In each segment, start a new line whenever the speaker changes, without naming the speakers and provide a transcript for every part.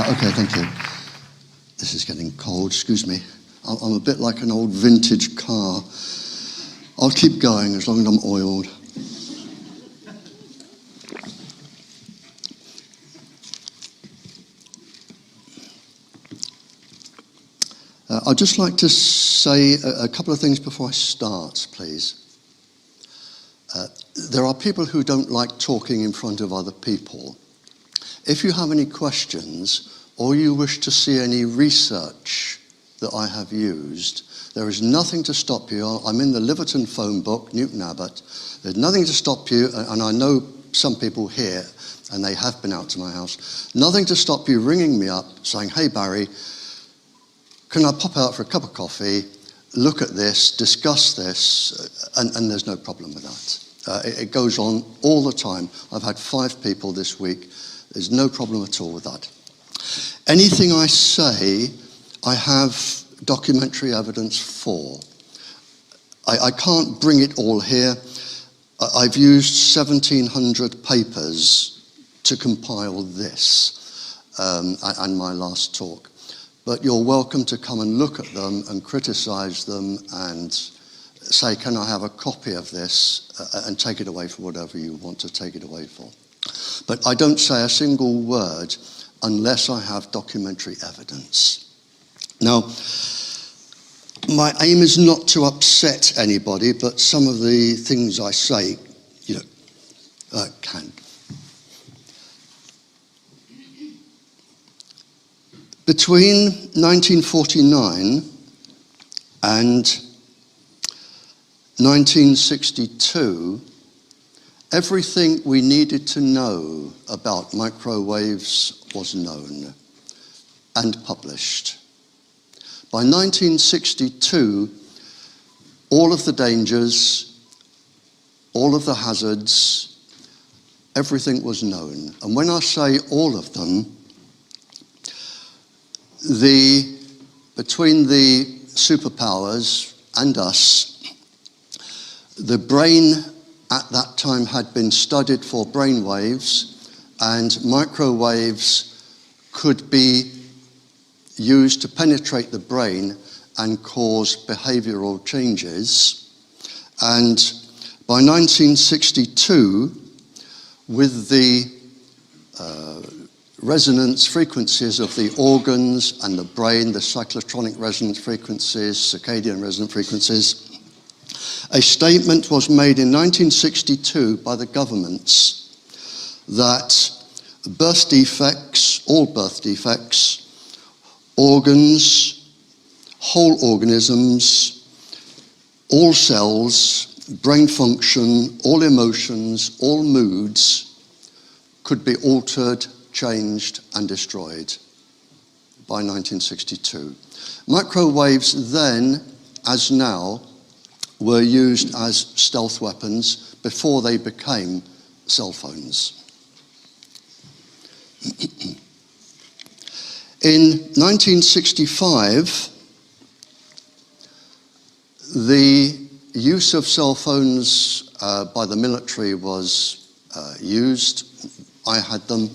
Okay, thank you. This is getting cold, excuse me. I'm a bit like an old vintage car. I'll keep going as long as I'm oiled. I'd just like to say a couple of things before I start, please. There are people who don't like talking in front of other people. If you have any questions or you wish to see any research that I have used, there is nothing to stop you. I'm in the Liverton phone book, Newton Abbot. There's nothing to stop you, and I know some people here, and they have been out to my house. Nothing to stop you ringing me up saying, "Hey Barry, can I pop out for a cup of coffee, look at this, discuss this," and there's no problem with that. It goes on all the time. I've had 5 people this week. There's no problem at all with that. Anything I say, I have documentary evidence for. I can't bring it all here. I've used 1,700 papers to compile this and my last talk. But you're welcome to come and look at them and criticize them and say, "Can I have a copy of this?" And take it away for whatever you want to take it away for. But I don't say a single word unless I have documentary evidence. Now, my aim is not to upset anybody, but some of the things I say, can. Between 1949 and 1962, everything we needed to know about microwaves was known and published. By 1962, all of the dangers, all of the hazards, everything was known. And when I say all of them, between the superpowers and us, the brain at that time had been studied for brain waves, and microwaves could be used to penetrate the brain and cause behavioral changes. And by 1962, with the resonance frequencies of the organs and the brain, the cyclotronic resonance frequencies, circadian resonance frequencies, a statement was made in 1962 by the governments that birth defects, all birth defects, organs, whole organisms, all cells, brain function, all emotions, all moods could be altered, changed, and destroyed by 1962. Microwaves then, as now, were used as stealth weapons before they became cell phones. In 1965, the use of cell phones by the military was used. I had them.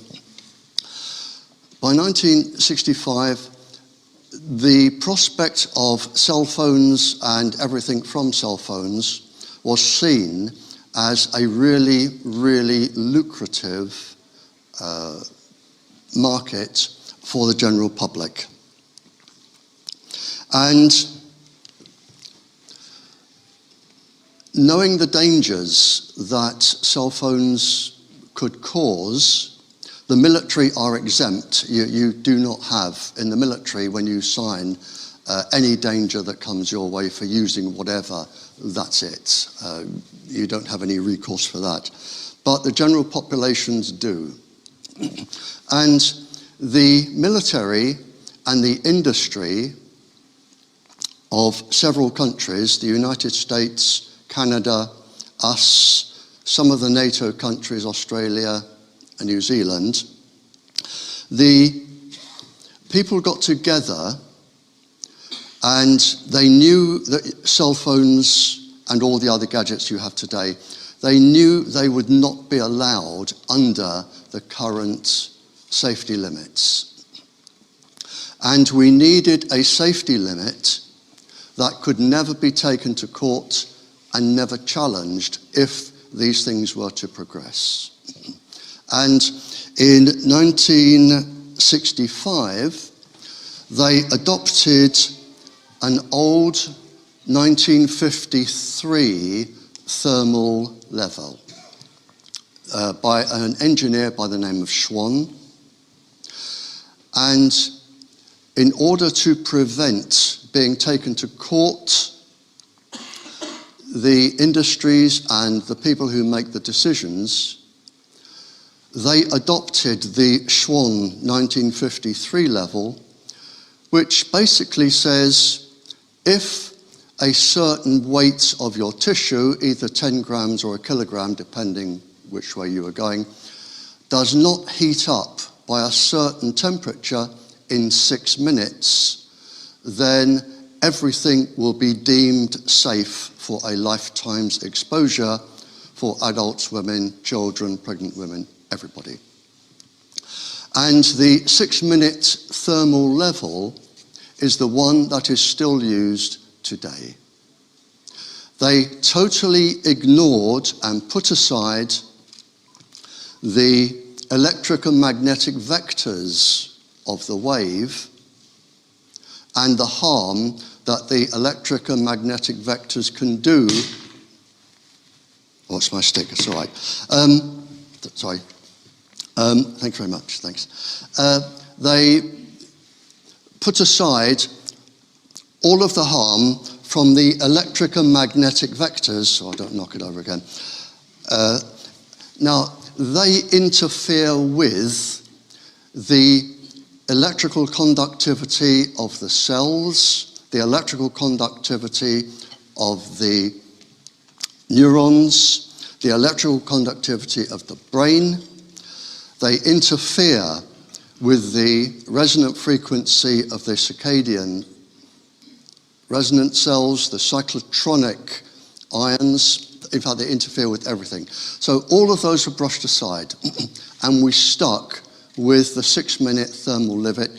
By 1965, the prospect of cell phones and everything from cell phones was seen as a really, really lucrative market for the general public. And knowing the dangers that cell phones could cause, the military are exempt. You do not have, in the military, when you sign, any danger that comes your way for using whatever, that's it. You don't have any recourse for that. But the general populations do. And the military and the industry of several countries, the United States, Canada, us, some of the NATO countries, Australia and New Zealand, the people got together and they knew that cell phones and all the other gadgets you have today, they knew they would not be allowed under the current safety limits. and we needed a safety limit that could never be taken to court and never challenged if these things were to progress. And in 1965, they adopted an old 1953 thermal level by an engineer by the name of Schwann. And in order to prevent being taken to court, the industries and the people who make the decisions, they adopted the Schwann 1953 level, which basically says if a certain weight of your tissue, either 10 grams or a kilogram, depending which way you are going, does not heat up by a certain temperature in 6 minutes, then everything will be deemed safe for a lifetime's exposure for adults, women, children, pregnant women, everybody. And the 6-minute thermal level is the one that is still used today. They totally ignored and put aside the electric and magnetic vectors of the wave and the harm that the electric and magnetic vectors can do. Oh, it's my stick, it's all right. Sorry. Thank you very much, thanks. They put aside all of the harm from the electric and magnetic vectors, so I don't knock it over again. Now, they interfere with the electrical conductivity of the cells, the electrical conductivity of the neurons, the electrical conductivity of the brain. They interfere with the resonant frequency of the circadian resonant cells, the cyclotronic ions. In fact, they interfere with everything. So all of those are brushed aside, and we stuck with the 6-minute thermal limit.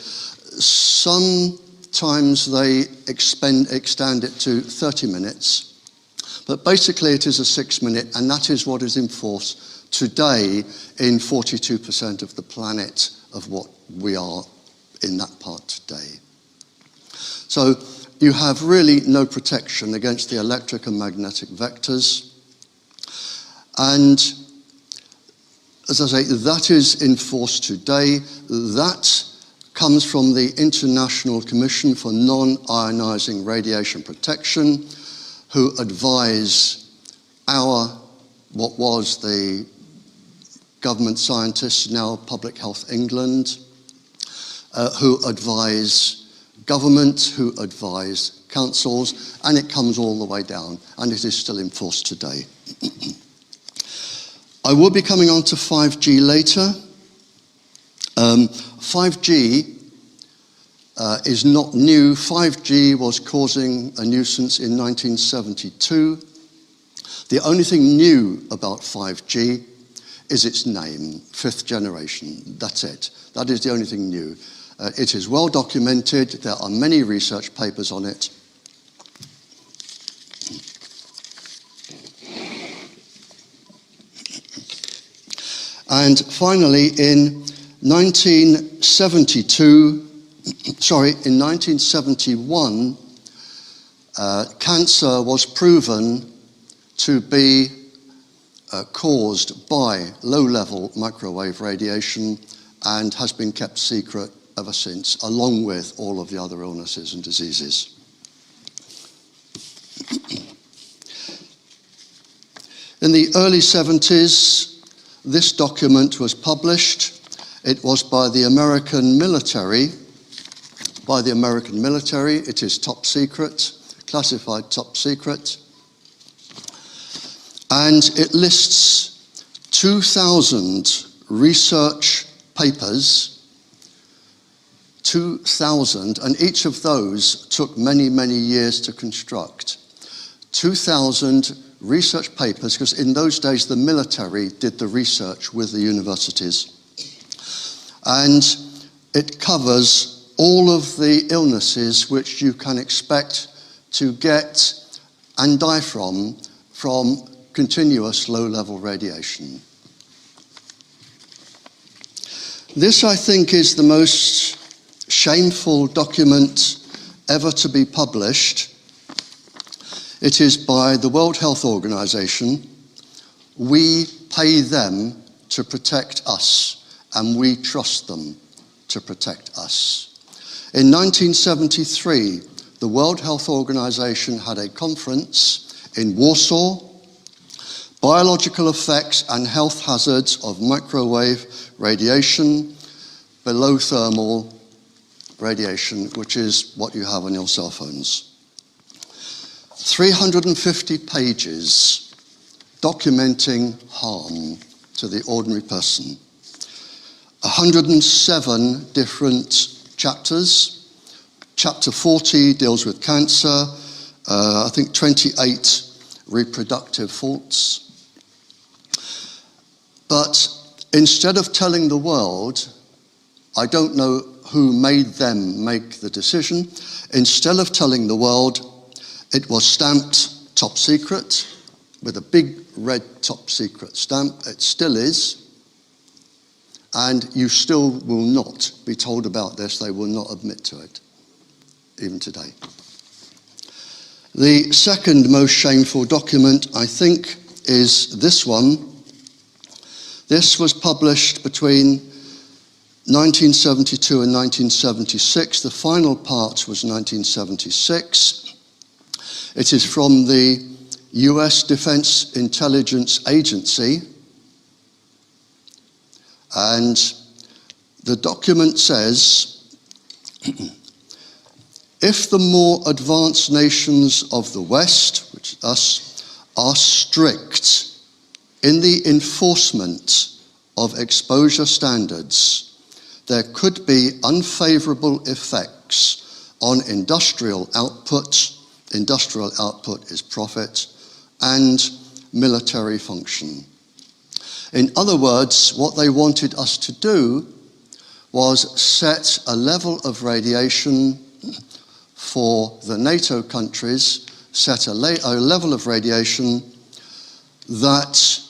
Sometimes they extend it to 30 minutes, but basically it is a 6-minute, and that is what is in force today in 42% of the planet of what we are in that part today. So you have really no protection against the electric and magnetic vectors. And as I say, that is in force today. That comes from the International Commission for Non-Ionizing Radiation Protection, who advise what was the government scientists, now Public Health England, who advise government, who advise councils, and it comes all the way down, and it is still in force today. I will be coming on to 5G later. 5G is not new. 5G was causing a nuisance in 1972. The only thing new about 5G is its name, 5th generation. That's it. That is the only thing new. It is well documented. There are many research papers on it. And finally, in 1971, cancer was proven to be caused by low-level microwave radiation and has been kept secret ever since, along with all of the other illnesses and diseases. In the early 70s, this document was published. It was by the American military. It is top secret, classified top secret. And it lists 2,000 research papers, 2,000, and each of those took many, many years to construct. 2,000 research papers, because in those days the military did the research with the universities. And it covers all of the illnesses which you can expect to get and die from continuous low-level radiation. This, I think, is the most shameful document ever to be published. It is by the World Health Organization. We pay them to protect us, and we trust them to protect us. In 1973, the World Health Organization had a conference in Warsaw, Biological Effects and Health Hazards of Microwave Radiation Below Thermal Radiation, which is what you have on your cell phones. 350 pages documenting harm to the ordinary person. 107 different chapters. Chapter 40 deals with cancer, I think 28 reproductive faults. But instead of telling the world, I don't know who made them make the decision, instead of telling the world, it was stamped top secret with a big red top secret stamp. It still is. And you still will not be told about this. They will not admit to it, even today. The second most shameful document, I think, is this one. This was published between 1972 and 1976. The final part was 1976. It is from the US Defense Intelligence Agency. And the document says, if the more advanced nations of the West, which is us, are strict in the enforcement of exposure standards, there could be unfavorable effects on industrial output. Industrial output is profit, and military function. In other words, what they wanted us to do was set a level of radiation for the NATO countries, set a level of radiation that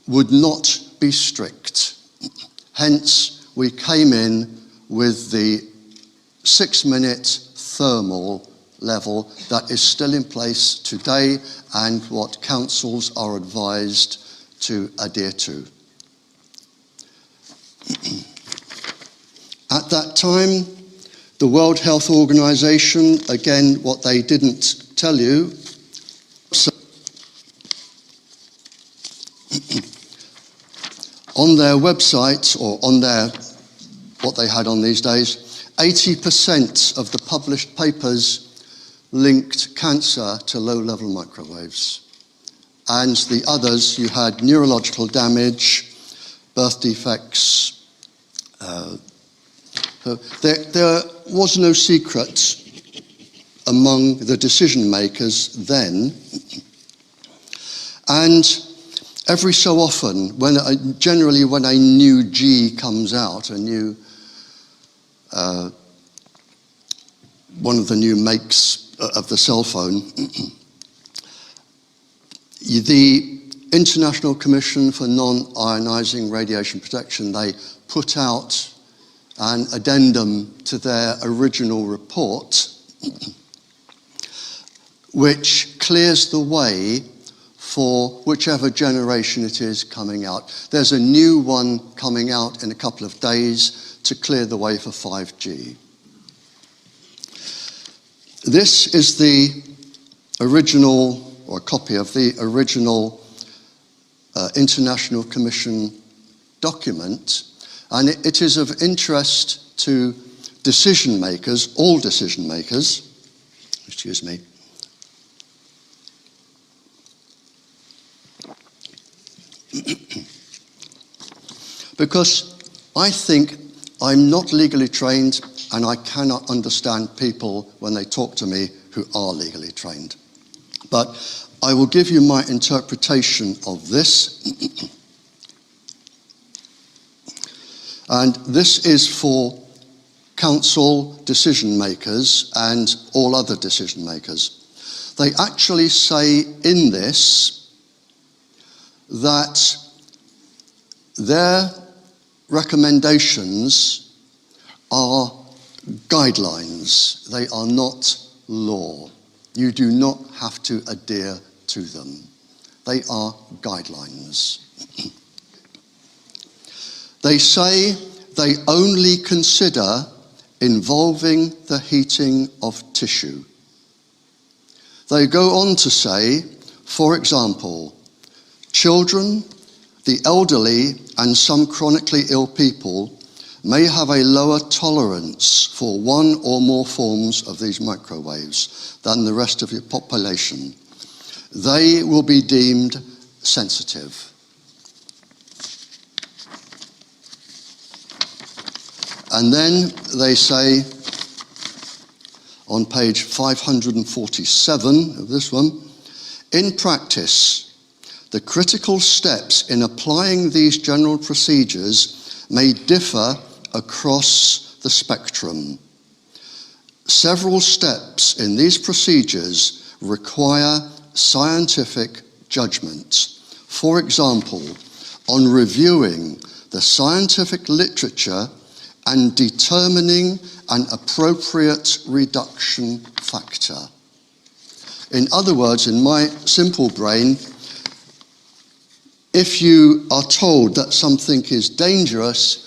would not be strict. Hence, we came in with the 6-minute thermal level that is still in place today and what councils are advised to adhere to. At that time, the World Health Organization, again, what they didn't tell you, on their website, or on their, what they had on these days, 80% of the published papers linked cancer to low-level microwaves. And the others, you had neurological damage, birth defects. There was no secret among the decision makers then. And every so often, generally when a new G comes out, a new, one of the new makes of the cell phone, the International Commission for Non-Ionizing Radiation Protection, they put out an addendum to their original report, which clears the way for whichever generation it is coming out. There's a new one coming out in a couple of days to clear the way for 5G. This is the original, or a copy of the original International Commission document, and it is of interest to decision makers, all decision makers, excuse me. Because I think I'm not legally trained and I cannot understand people when they talk to me who are legally trained. But I will give you my interpretation of this. And this is for council decision makers and all other decision makers. They actually say in this that their recommendations are guidelines. They are not law. You do not have to adhere to them. They are guidelines. They say they only consider involving the heating of tissue. They go on to say, for example, children, the elderly, and some chronically ill people may have a lower tolerance for one or more forms of these microwaves than the rest of your population. They will be deemed sensitive. And then they say, on page 547 of this one, in practice, the critical steps in applying these general procedures may differ across the spectrum. Several steps in these procedures require scientific judgment. For example, on reviewing the scientific literature and determining an appropriate reduction factor. In other words, in my simple brain, if you are told that something is dangerous,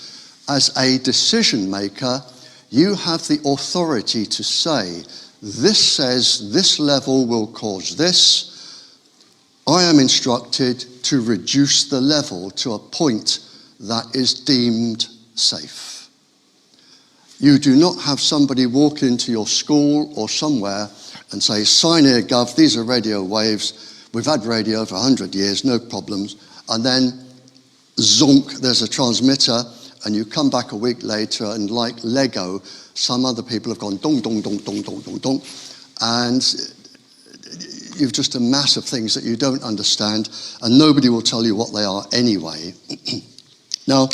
as a decision maker, you have the authority to say, this says this level will cause this. I am instructed to reduce the level to a point that is deemed safe. You do not have somebody walk into your school or somewhere and say, sign here, Gov, these are radio waves. We've had radio for 100 years, no problems. And then, zonk, there's a transmitter, and you come back a week later, and like Lego, some other people have gone dong, dong, dong, dong, dong, dong, dong. And you've just a mass of things that you don't understand, and nobody will tell you what they are anyway. Now,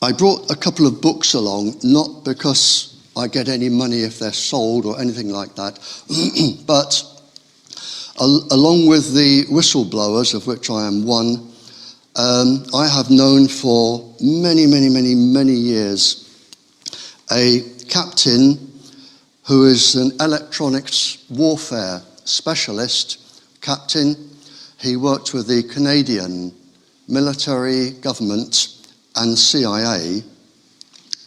I brought a couple of books along, not because I get any money if they're sold or anything like that, but along with the whistleblowers, of which I am one, I have known for many, many, many, many years a captain who is an electronics warfare specialist captain. He worked with the Canadian military government and CIA,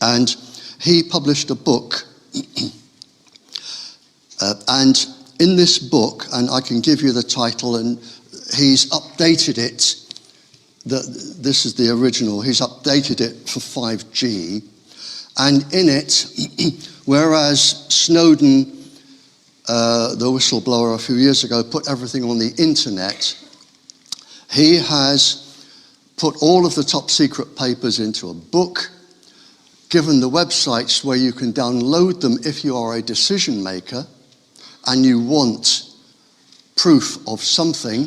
and he published a book. And in this book, and I can give you the title, and he's updated it, this is the original, he's updated it for 5G, and in it, whereas Snowden, the whistleblower a few years ago, put everything on the internet, he has put all of the top secret papers into a book, given the websites where you can download them if you are a decision maker and you want proof of something.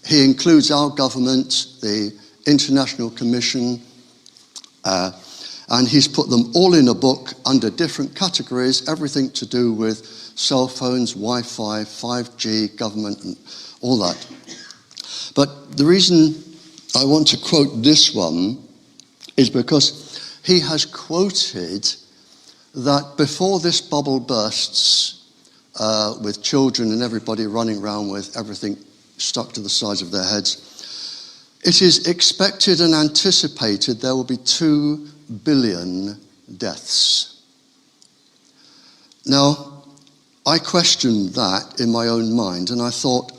He includes our government, the International Commission, and he's put them all in a book under different categories, everything to do with cell phones, Wi-Fi, 5G, government, and all that. But the reason I want to quote this one is because he has quoted that before this bubble bursts, with children and everybody running around with everything stuck to the sides of their heads, it is expected and anticipated there will be 2 billion deaths. Now, I questioned that in my own mind, and I thought,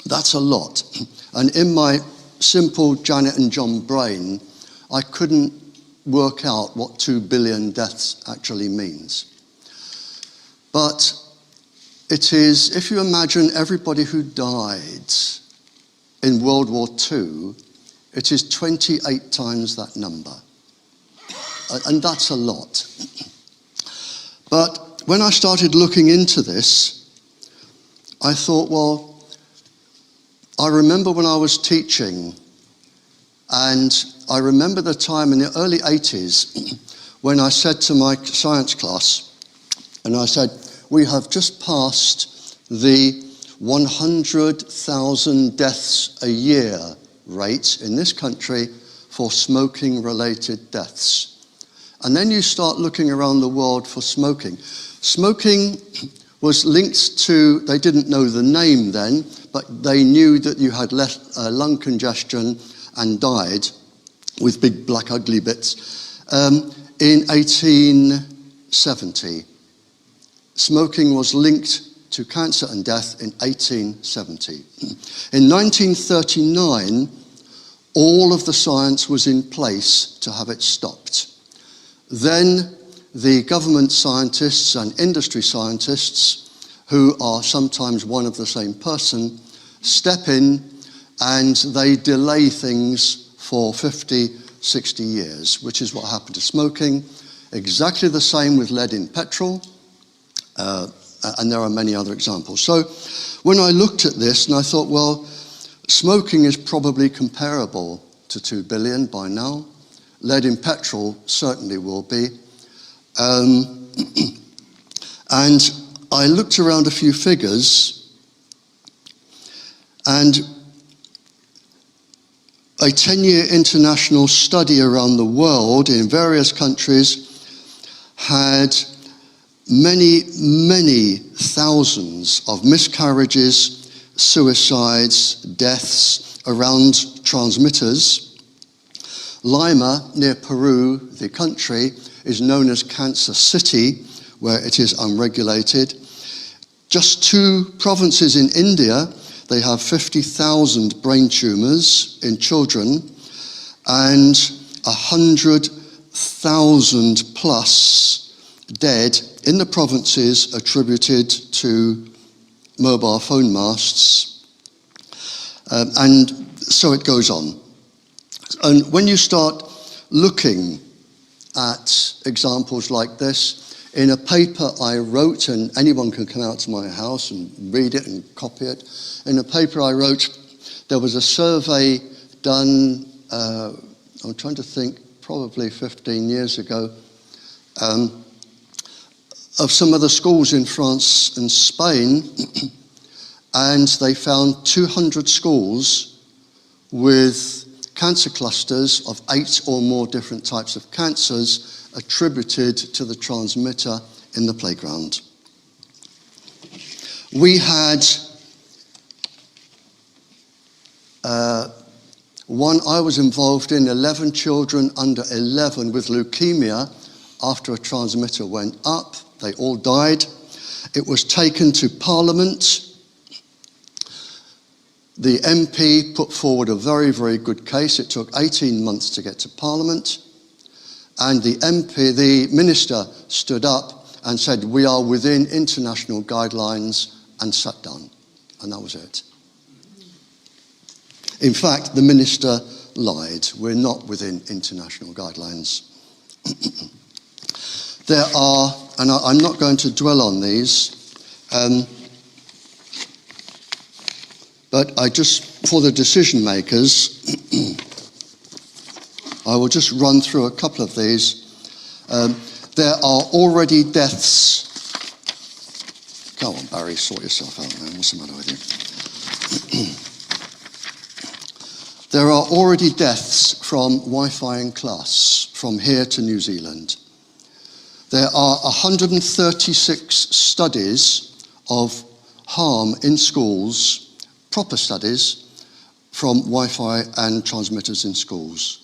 that's a lot. And in my simple Janet and John brain, I couldn't work out what 2 billion deaths actually means. But it is, if you imagine everybody who died in World War II, it is 28 times that number. And that's a lot. But when I started looking into this, I thought, well, I remember when I was teaching, and I remember the time in the early 80s when I said to my science class, and I said, we have just passed the 100,000 deaths a year rate in this country for smoking-related deaths. And then you start looking around the world for smoking. Smoking was linked to, they didn't know the name then, but they knew that you had lung congestion and died with big black ugly bits. In 1870, smoking was linked to cancer and death in 1870. In 1939, all of the science was in place to have it stopped. Then the government scientists and industry scientists, who are sometimes one of the same person, step in and they delay things for 50, 60 years, which is what happened to smoking. Exactly the same with lead in petrol, and there are many other examples. So when I looked at this, and I thought, well, smoking is probably comparable to 2 billion by now. Lead in petrol certainly will be. And I looked around a few figures, and a 10-year international study around the world in various countries had many, many thousands of miscarriages, suicides, deaths around transmitters. Lima, near Peru, the country, is known as Cancer City, where it is unregulated. Just 2 provinces in India, they have 50,000 brain tumours in children, and 100,000 plus dead in the provinces attributed to mobile phone masts. And so it goes on. And when you start looking at examples like this, in a paper I wrote, and anyone can come out to my house and read it and copy it. In a paper I wrote, there was a survey done, I'm trying to think, probably 15 years ago, of some of the schools in France and Spain, and they found 200 schools with cancer clusters of 8 or more different types of cancers attributed to the transmitter in the playground. We had one I was involved in, 11 children under 11 with leukemia after a transmitter went up. They all died. It was taken to Parliament. The MP put forward a very, very good case. It took 18 months to get to Parliament. And the minister stood up and said, we are within international guidelines, and sat down. And that was it. In fact, the minister lied. We're not within international guidelines. There are, and I'm not going to dwell on these, but I just, for the decision makers, I will just run through a couple of these. There are already deaths. Go on, Barry, sort yourself out, man. What's the matter with you? There are already deaths from Wi-Fi in class, from here to New Zealand. There are 136 studies of harm in schools, proper studies, from Wi-Fi and transmitters in schools.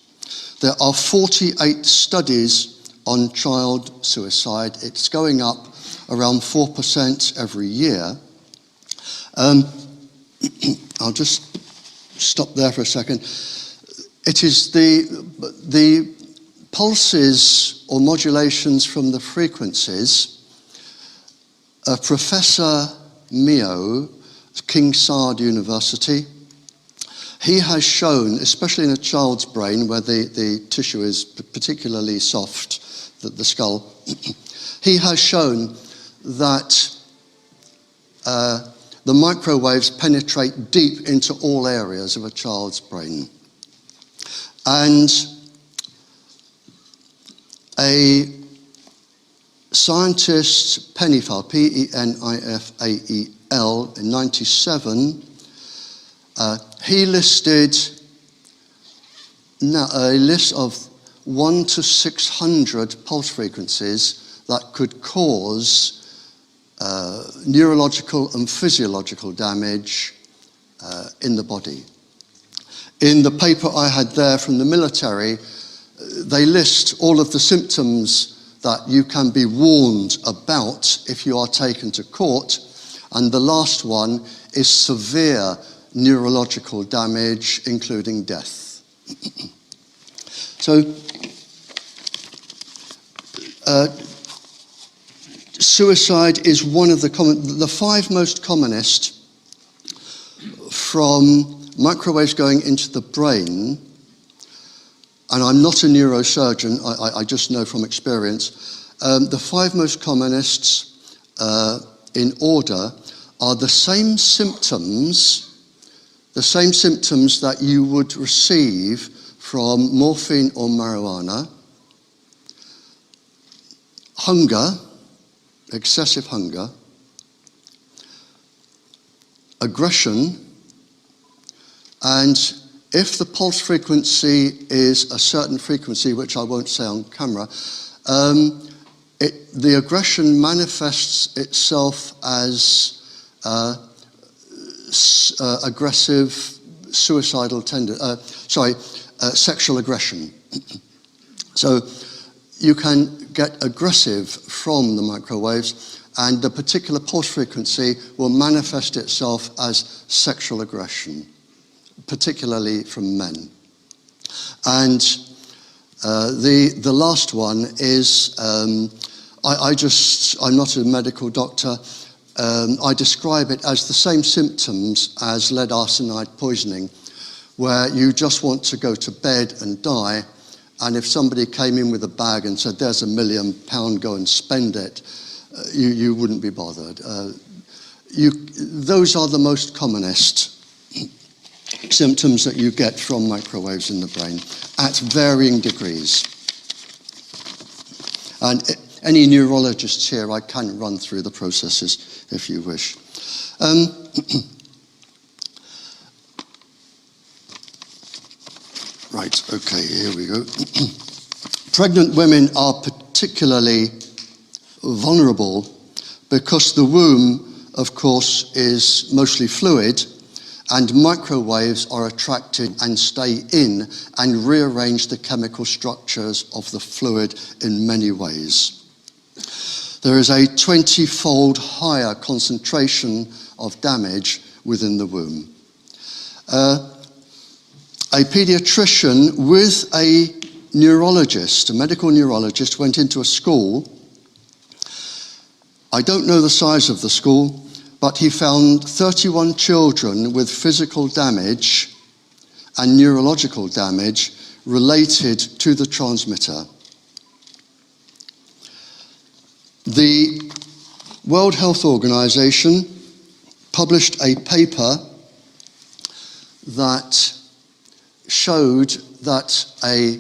There are 48 studies on child suicide. It's going up around 4% every year. I'll just stop there for a second. It is the pulses or modulations from the frequencies. Professor Mio, King Saud University, he has shown, especially in a child's brain where the tissue is particularly soft, the skull, he has shown that the microwaves penetrate deep into all areas of a child's brain. And a scientist, Penifael, Penifael, in 1997, he listed a list of 1 to 600 pulse frequencies that could cause neurological and physiological damage in the body. In the paper I had there from the military, they list all of the symptoms that you can be warned about if you are taken to court, and the last one is severe neurological damage, including death. So, suicide is one of the 5 most commonest from microwaves going into the brain, and I'm not a neurosurgeon, I just know from experience, the 5 most commonest in order are the same symptoms that you would receive from morphine or marijuana: hunger, excessive hunger, aggression, and if the pulse frequency is a certain frequency, which I won't say on camera, the aggression manifests itself as aggressive, suicidal sexual aggression. So you can get aggressive from the microwaves, and the particular pulse frequency will manifest itself as sexual aggression, particularly from men. And the last one is, I'm not a medical doctor, I describe it as the same symptoms as lead arsenide poisoning, where you just want to go to bed and die, and if somebody came in with a bag and said, "There's £1 million, go and spend it," you wouldn't be bothered. Those are the most commonest symptoms that you get from microwaves in the brain at varying degrees. And any neurologists here, I can run through the processes if you wish. Right, okay, here we go. Pregnant women are particularly vulnerable because the womb, of course, is mostly fluid, and microwaves are attracted and stay in and rearrange the chemical structures of the fluid in many ways. There is a 20-fold higher concentration of damage within the womb. A pediatrician with a neurologist, a medical neurologist, went into a school. I don't know the size of the school, but he found 31 children with physical damage and neurological damage related to the transmitter. The World Health Organization published a paper that showed that a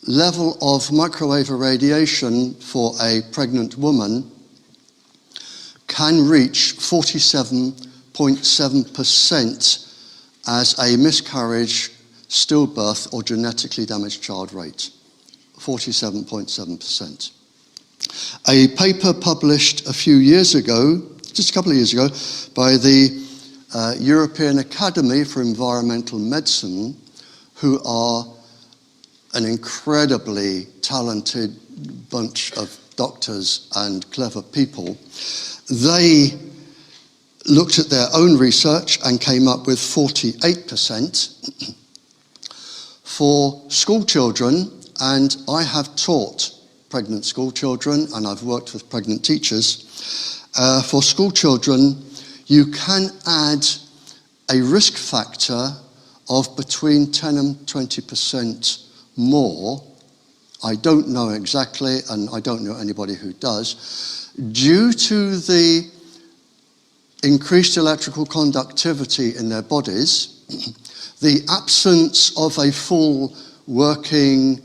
level of microwave irradiation for a pregnant woman can reach 47.7% as a miscarriage, stillbirth, or genetically damaged child rate. 47.7%. A paper published a few years ago, just a couple of years ago, by the European Academy for Environmental Medicine, who are an incredibly talented bunch of doctors and clever people. They looked at their own research and came up with 48%. For school children, and I have taught pregnant school children and I've worked with pregnant teachers, for school children you can add a risk factor of between 10 and 20% more. I don't know exactly, and I don't know anybody who does, due to the increased electrical conductivity in their bodies, the absence of a full working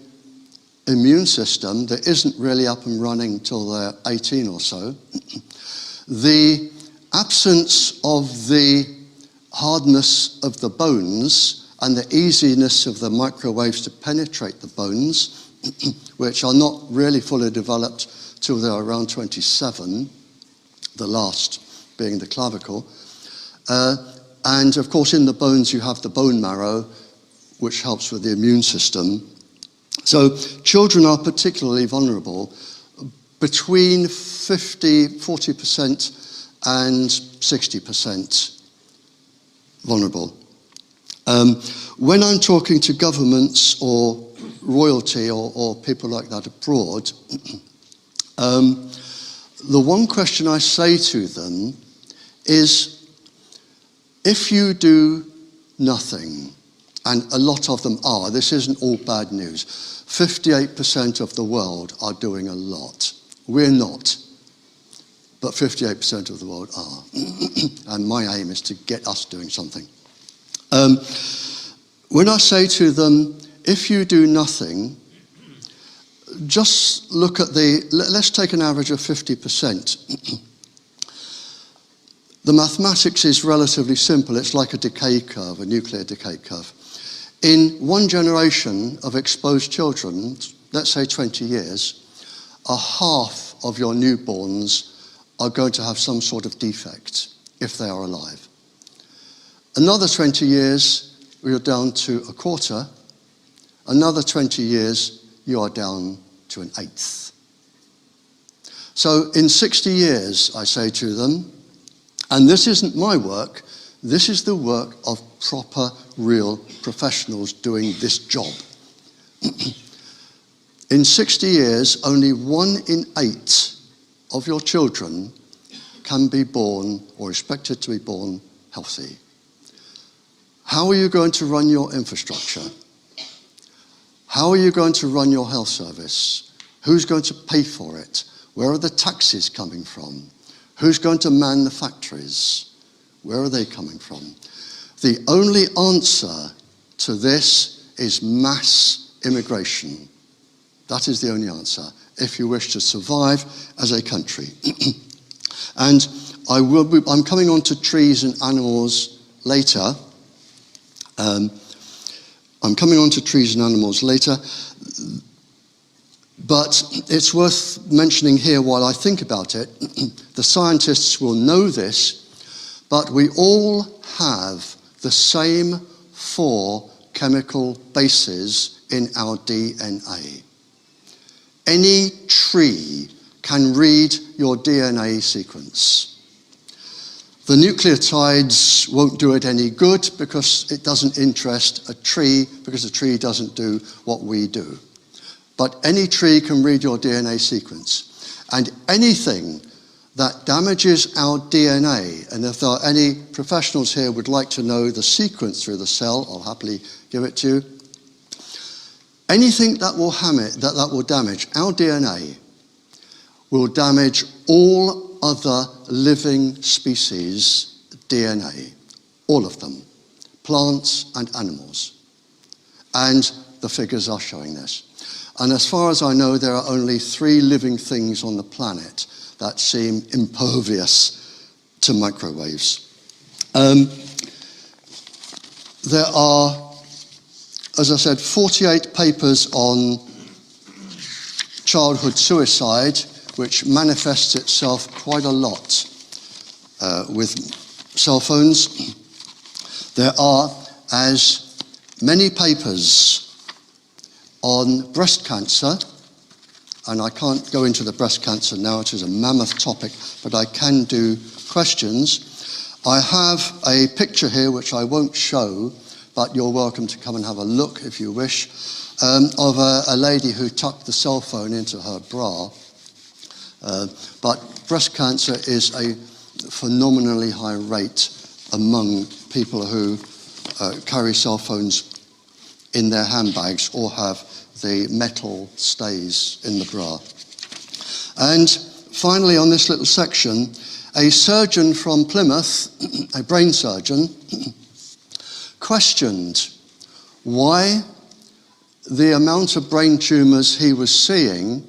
immune system that isn't really up and running till they're 18 or so, the absence of the hardness of the bones and the easiness of the microwaves to penetrate the bones, which are not really fully developed till they're around 27, the last being the clavicle. And of course in the bones you have the bone marrow, which helps with the immune system. So children are particularly vulnerable, between 40% and 60% vulnerable. When I'm talking to governments or royalty or people like that abroad, the one question I say to them is, if you do nothing, and a lot of them are, this isn't all bad news, 58% of the world are doing a lot. We're not, but 58% of the world are. And my aim is to get us doing something. When I say to them, if you do nothing, just look at let's take an average of 50%. The mathematics is relatively simple. It's like a decay curve, a nuclear decay curve. In one generation of exposed children, let's say 20 years, a half of your newborns are going to have some sort of defect if they are alive. Another 20 years, you're down to a quarter. Another 20 years, you are down to an eighth. So in 60 years, I say to them, and this isn't my work, this is the work of proper, real professionals doing this job. In 60 years, only 1 in 8 of your children can be born or expected to be born healthy. How are you going to run your infrastructure? How are you going to run your health service? Who's going to pay for it? Where are the taxes coming from? Who's going to man the factories? Where are they coming from? The only answer to this is mass immigration. That is the only answer if you wish to survive as a country. And I'm coming on to trees and animals later. But it's worth mentioning here while I think about it. The scientists will know this, but we all have the same 4 chemical bases in our DNA. Any tree can read your DNA sequence. The nucleotides won't do it any good because it doesn't interest a tree, because a tree doesn't do what we do. But any tree can read your DNA sequence. And anything that damages our DNA, and if there are any professionals here who would like to know the sequence through the cell, I'll happily give it to you. Anything that will damage our DNA will damage all other living species' DNA, all of them, plants and animals. And the figures are showing this. And as far as I know, there are only 3 living things on the planet that seem impervious to microwaves. There are, as I said, 48 papers on childhood suicide, which manifests itself quite a lot with cell phones. There are as many papers on breast cancer, and I can't go into the breast cancer now, it is a mammoth topic, but I can do questions. I have a picture here which I won't show, but you're welcome to come and have a look if you wish, of a lady who tucked the cell phone into her bra. But breast cancer is a phenomenally high rate among people who carry cell phones in their handbags or have the metal stays in the bra. And finally, on this little section, a surgeon from Plymouth, a brain surgeon, questioned why the amount of brain tumours he was seeing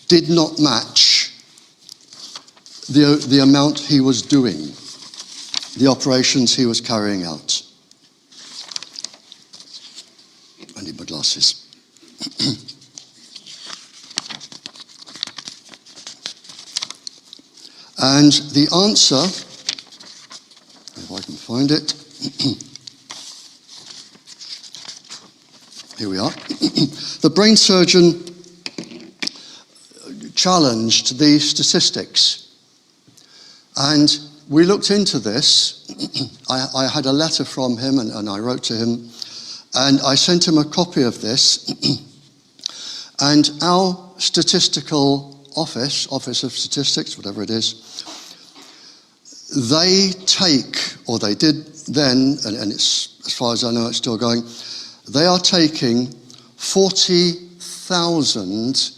did not match the amount he was doing, the operations he was carrying out. I need my glasses. And the answer, if I can find it, here we are. The brain surgeon challenged the statistics. And we looked into this. I had a letter from him and I wrote to him. And I sent him a copy of this. And our statistical office of statistics, whatever it is, they take, or they did then, and it's, as far as I know, it's still going, they are taking 40,000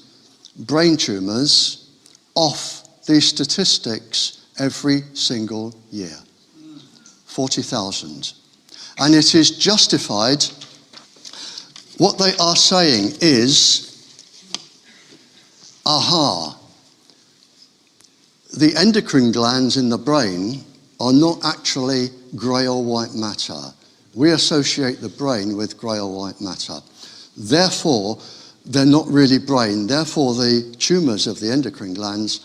brain tumours off these statistics every single year. 40,000. And it is justified. What they are saying is, aha, the endocrine glands in the brain are not actually grey or white matter. We associate the brain with grey or white matter. Therefore, they're not really brain. Therefore, the tumours of the endocrine glands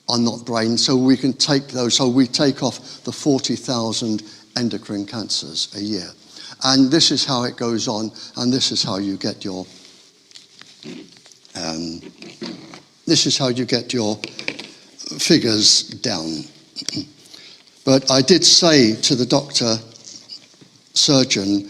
are not brain, so we can take those. So we take off the 40,000 endocrine cancers a year. And this is how it goes on, and this is how you get your figures down. But I did say to the doctor, surgeon,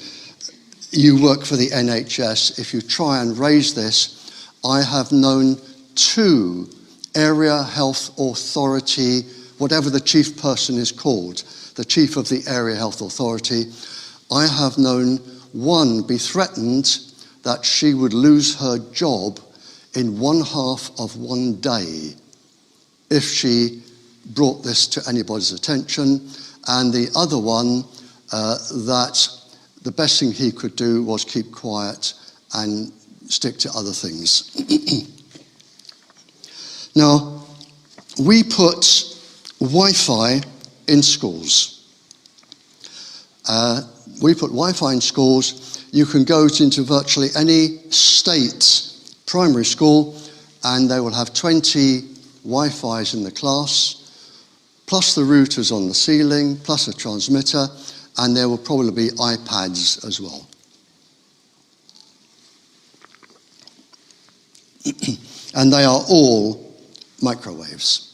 you work for the NHS, if you try and raise this, I have known 2 area health authority, whatever the chief person is called, the chief of the area health authority, I have known 1 be threatened that she would lose her job in 1/2 of 1 day if she brought this to anybody's attention, and the other one that the best thing he could do was keep quiet and stick to other things. Now, we put Wi-Fi in schools. We put Wi-Fi in schools. You can go into virtually any state primary school and they will have 20 Wi-Fis in the class, plus the routers on the ceiling, plus a transmitter, and there will probably be iPads as well. And they are all microwaves.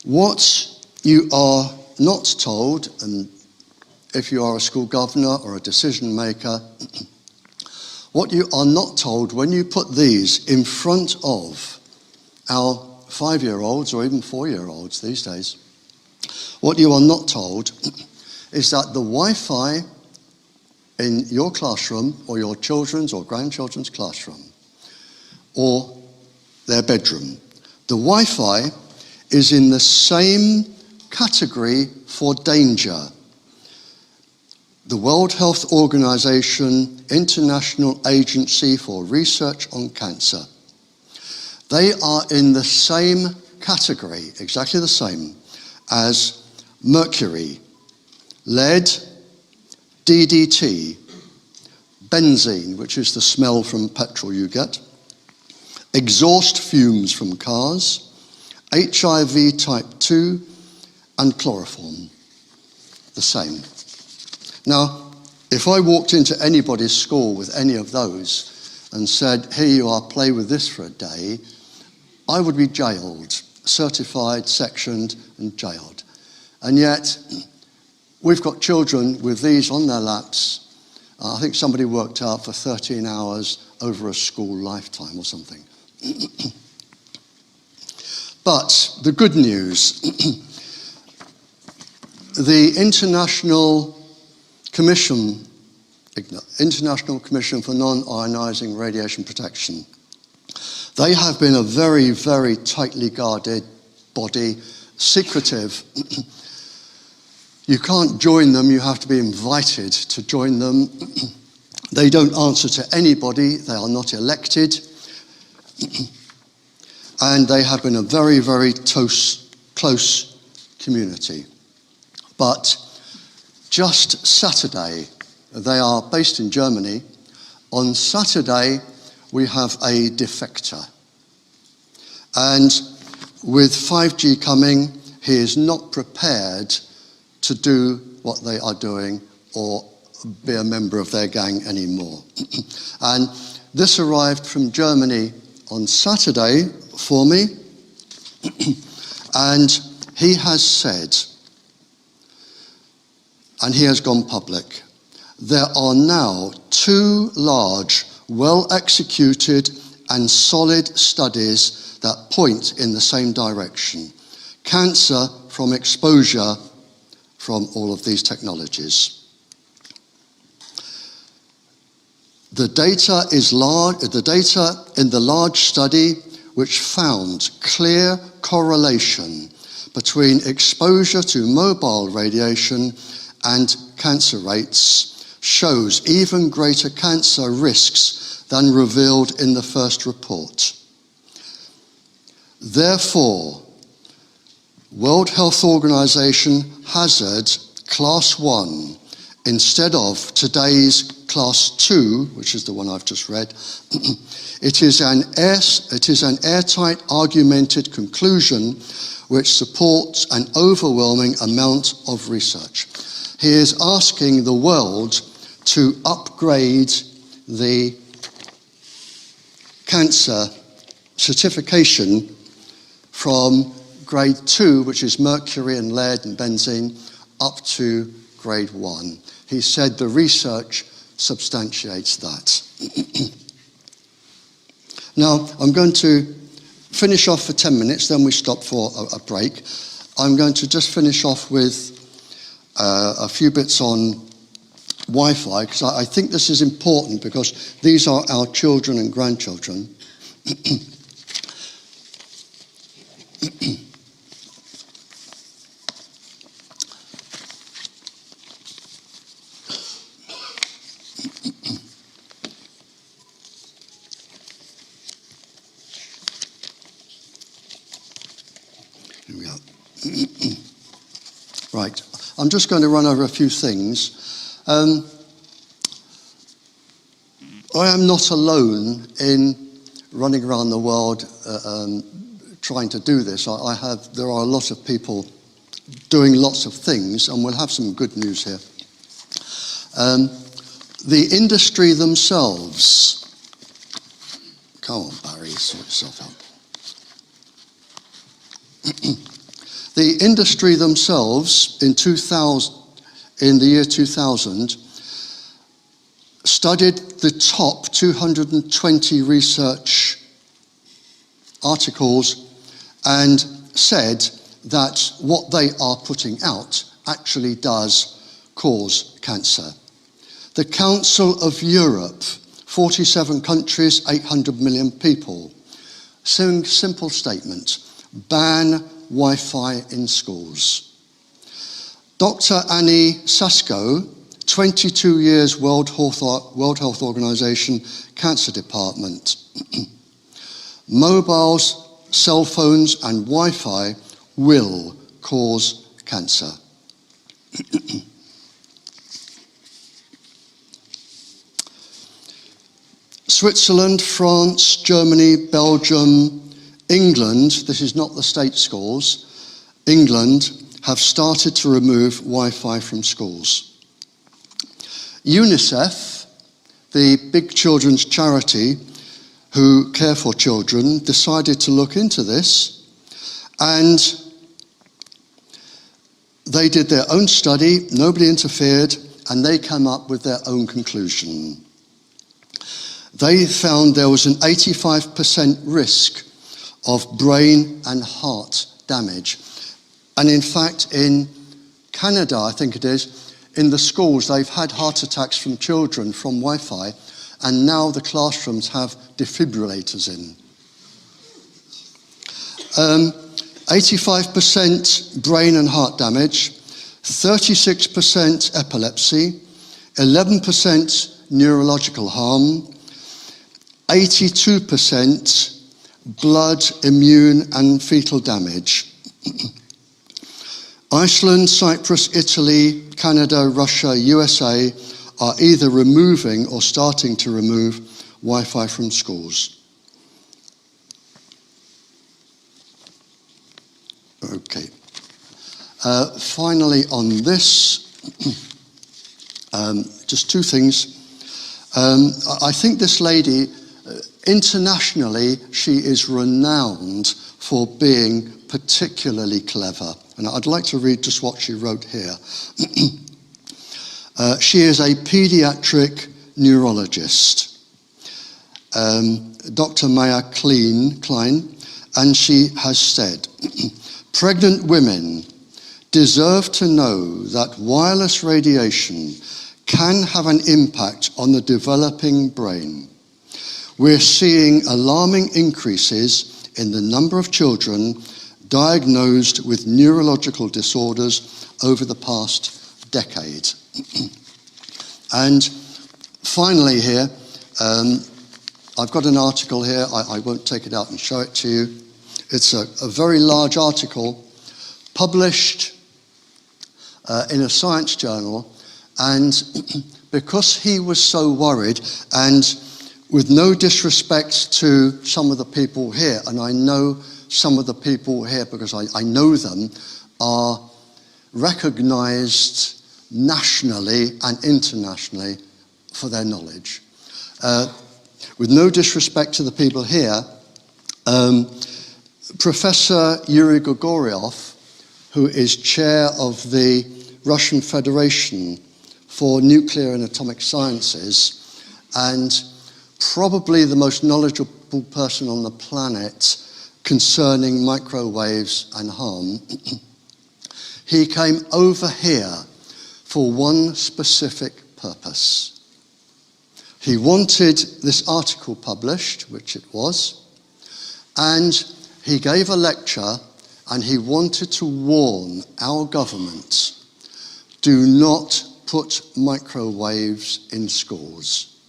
What you are not told, and if you are a school governor or a decision maker, what you are not told when you put these in front of our 5-year-olds or even 4-year-olds these days, what you are not told is that the Wi-Fi in your classroom or your children's or grandchildren's classroom or their bedroom, the Wi-Fi is in the same category for danger. The World Health Organization, International Agency for Research on Cancer. They are in the same category, exactly the same, as mercury, lead, DDT, benzene, which is the smell from petrol you get, exhaust fumes from cars, HIV type 2, and chloroform, the same. Now, if I walked into anybody's school with any of those and said, here you are, play with this for a day, I would be jailed, certified, sectioned, and jailed. And yet, we've got children with these on their laps. I think somebody worked out for 13 hours over a school lifetime or something. But the good news, the International Commission for Non-Ionizing Radiation Protection, they have been a very, very tightly guarded body, secretive. You can't join them, you have to be invited to join them. They don't answer to anybody, they are not elected. And they have been a very, very close community. But just Saturday, they are based in Germany. On Saturday, we have a defector. And with 5G coming, he is not prepared to do what they are doing or be a member of their gang anymore. And this arrived from Germany on Saturday for me. And he has said, and he has gone public, there are now 2 large, well-executed and solid studies that point in the same direction. Cancer from exposure from all of these technologies. The data in the large study which found clear correlation between exposure to mobile radiation and cancer rates shows even greater cancer risks than revealed in the first report. Therefore, World Health Organization hazard class 1 instead of today's class 2, which is the one I've just read. It is an airtight argumented conclusion which supports an overwhelming amount of research. He is asking the world to upgrade the cancer certification from grade 2, which is mercury and lead and benzene, up to grade 1. He said the research substantiates that. Now, I'm going to finish off for 10 minutes, then we stop for a break. I'm going to just finish off with a few bits on Wi-Fi, because I think this is important, because these are our children and grandchildren. Here we go. Right, I'm just going to run over a few things. I am not alone in running around the world trying to do this. There are a lot of people doing lots of things, and we'll have some good news here. The industry themselves, come on Barry, sort yourself out. The industry themselves in the year 2000 studied the top 220 research articles and said that what they are putting out actually does cause cancer. The Council of Europe, 47 countries, 800 million people. Simple statement: ban Wi-Fi in schools. Dr. Annie Sasko, 22 years World Health Organization Cancer Department. Mobiles, cell phones and Wi-Fi will cause cancer. Switzerland, France, Germany, Belgium, England, this is not the state schools, England have started to remove Wi-Fi from schools. UNICEF, the big children's charity who care for children, decided to look into this, and they did their own study, nobody interfered, and they came up with their own conclusion. They found there was an 85% risk of brain and heart damage. And in fact, in Canada, I think it is, in the schools, they've had heart attacks from children from Wi-Fi, and now the classrooms have defibrillators in. 85% brain and heart damage, 36% epilepsy, 11% neurological harm, 82% blood, immune and fetal damage. Iceland, Cyprus, Italy, Canada, Russia, USA are either removing or starting to remove Wi-Fi from schools. Okay. Finally on this, just two things. I think this lady, internationally, she is renowned for being particularly clever. And I'd like to read just what she wrote here. She is a pediatric neurologist, Dr. Maya Klein, and she has said, pregnant women deserve to know that wireless radiation can have an impact on the developing brain. We're seeing alarming increases in the number of children diagnosed with neurological disorders over the past decade. And finally here, I've got an article here. I won't take it out and show it to you. It's a very large article published in a science journal, and because he was so worried, and with no disrespect to some of the people here, and I know some of the people here because I know them, are recognized nationally and internationally for their knowledge. With no disrespect to the people here, Professor Yuri Gregoriev, who is chair of the Russian Federation for Nuclear and Atomic Sciences, and probably the most knowledgeable person on the planet concerning microwaves and harm, he came over here for one specific purpose. He wanted this article published, which it was, and he gave a lecture, and he wanted to warn our government, do not put microwaves in schools.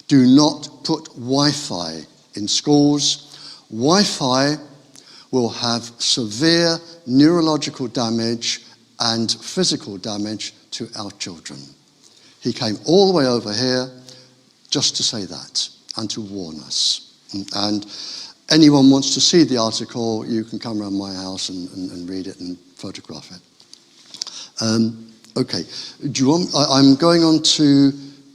Do not put Wi-Fi in schools. Wi-Fi will have severe neurological damage and physical damage to our children. He came all the way over here just to say that and to warn us. And anyone wants to see the article, you can come around my house and read it and photograph it. Okay, do you want, I'm going on to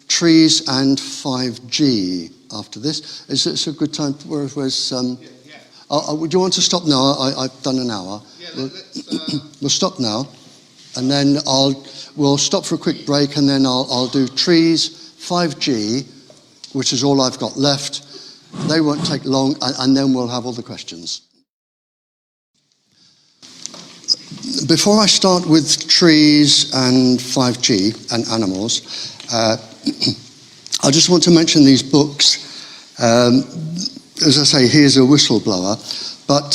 trees and 5G after this. Is this a good time? Would you want to stop now? I've done an hour. Yeah, we'll stop now, and then we'll stop for a quick break, and then I'll do trees, 5G, which is all I've got left. They won't take long, and then we'll have all the questions. Before I start with trees and 5G and animals, I just want to mention these books. As I say, here's a whistleblower, but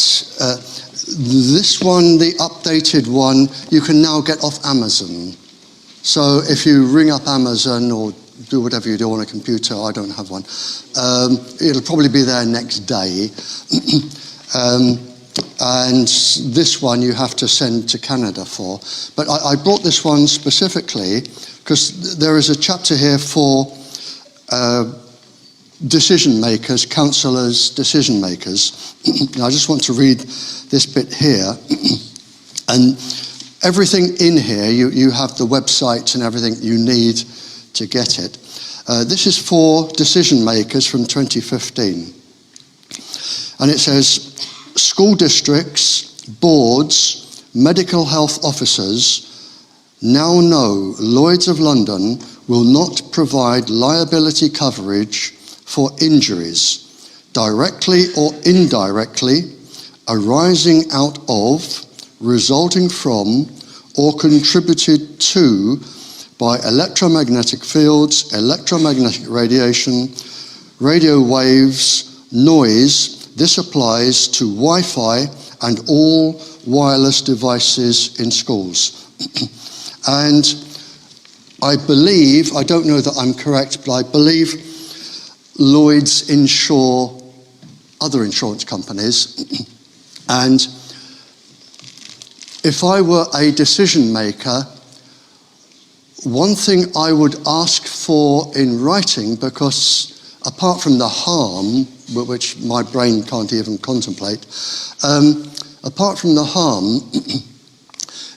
this one, the updated one, you can now get off Amazon. So if you ring up Amazon or do whatever you do on a computer, I don't have one, it'll probably be there next day. And this one you have to send to Canada for. But I brought this one specifically because there is a chapter here for decision makers, councillors, decision makers. I just want to read this bit here. And everything in here, you have the websites and everything you need to get it. This is for decision makers from 2015. And it says, school districts, boards, medical health officers now know Lloyd's of London will not provide liability coverage for injuries, directly or indirectly, arising out of, resulting from, or contributed to by electromagnetic fields, electromagnetic radiation, radio waves, noise. This applies to Wi-Fi and all wireless devices in schools. And I believe, I don't know that I'm correct, but I believe Lloyds insure other insurance companies. And if I were a decision maker, one thing I would ask for in writing, because apart from the harm, which my brain can't even contemplate, apart from the harm,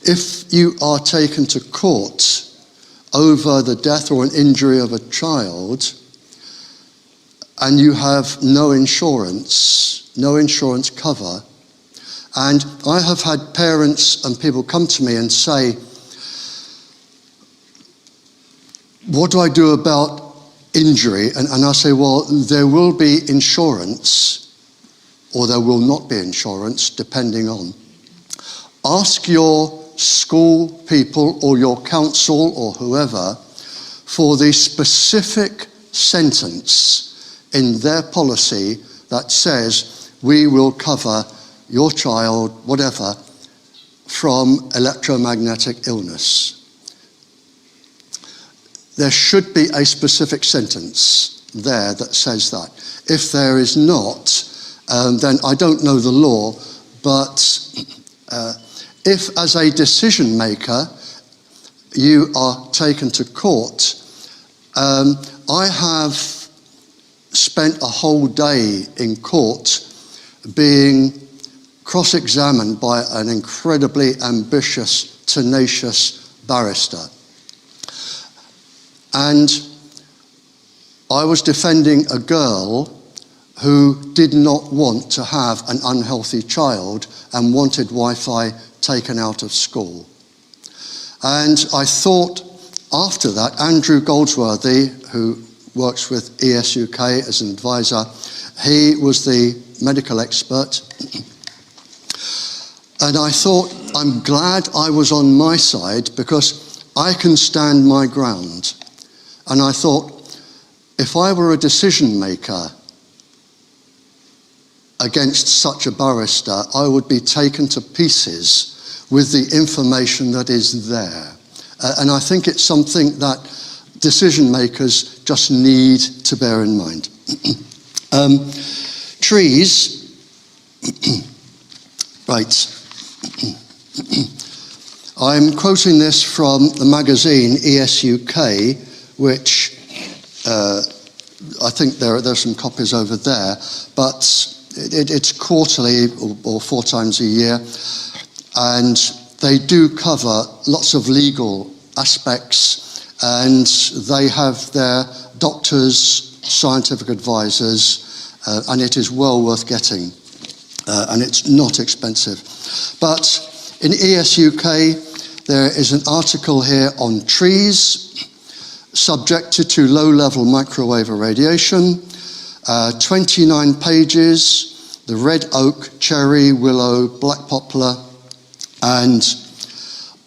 if you are taken to court over the death or an injury of a child, and you have no insurance cover, and I have had parents and people come to me and say, what do I do about injury? And I say, well, there will be insurance, or there will not be insurance, depending on. Ask your school people or your council or whoever for the specific sentence in their policy that says we will cover your child, whatever, from electromagnetic illness. There should be a specific sentence there that says that. If there is not, then I don't know the law, but if as a decision maker you are taken to court, I have spent a whole day in court being cross-examined by an incredibly ambitious, tenacious barrister. And I was defending a girl who did not want to have an unhealthy child and wanted Wi-Fi taken out of school. And I thought after that, Andrew Goldsworthy, who works with ESUK as an advisor, he was the medical expert. And I thought, I'm glad I was on my side because I can stand my ground. And I thought, if I were a decision maker against such a barrister, I would be taken to pieces with the information that is there. And I think it's something that decision makers just need to bear in mind. Trees, right. I'm quoting this from the magazine ESUK, which I think there are some copies over there, but it's quarterly or 4 times a year, and they do cover lots of legal aspects, and they have their doctors, scientific advisors, and it is well worth getting, and it's not expensive. But in ESUK, there is an article here on trees subjected to low-level microwave irradiation, 29 pages, the red oak, cherry, willow, black poplar, and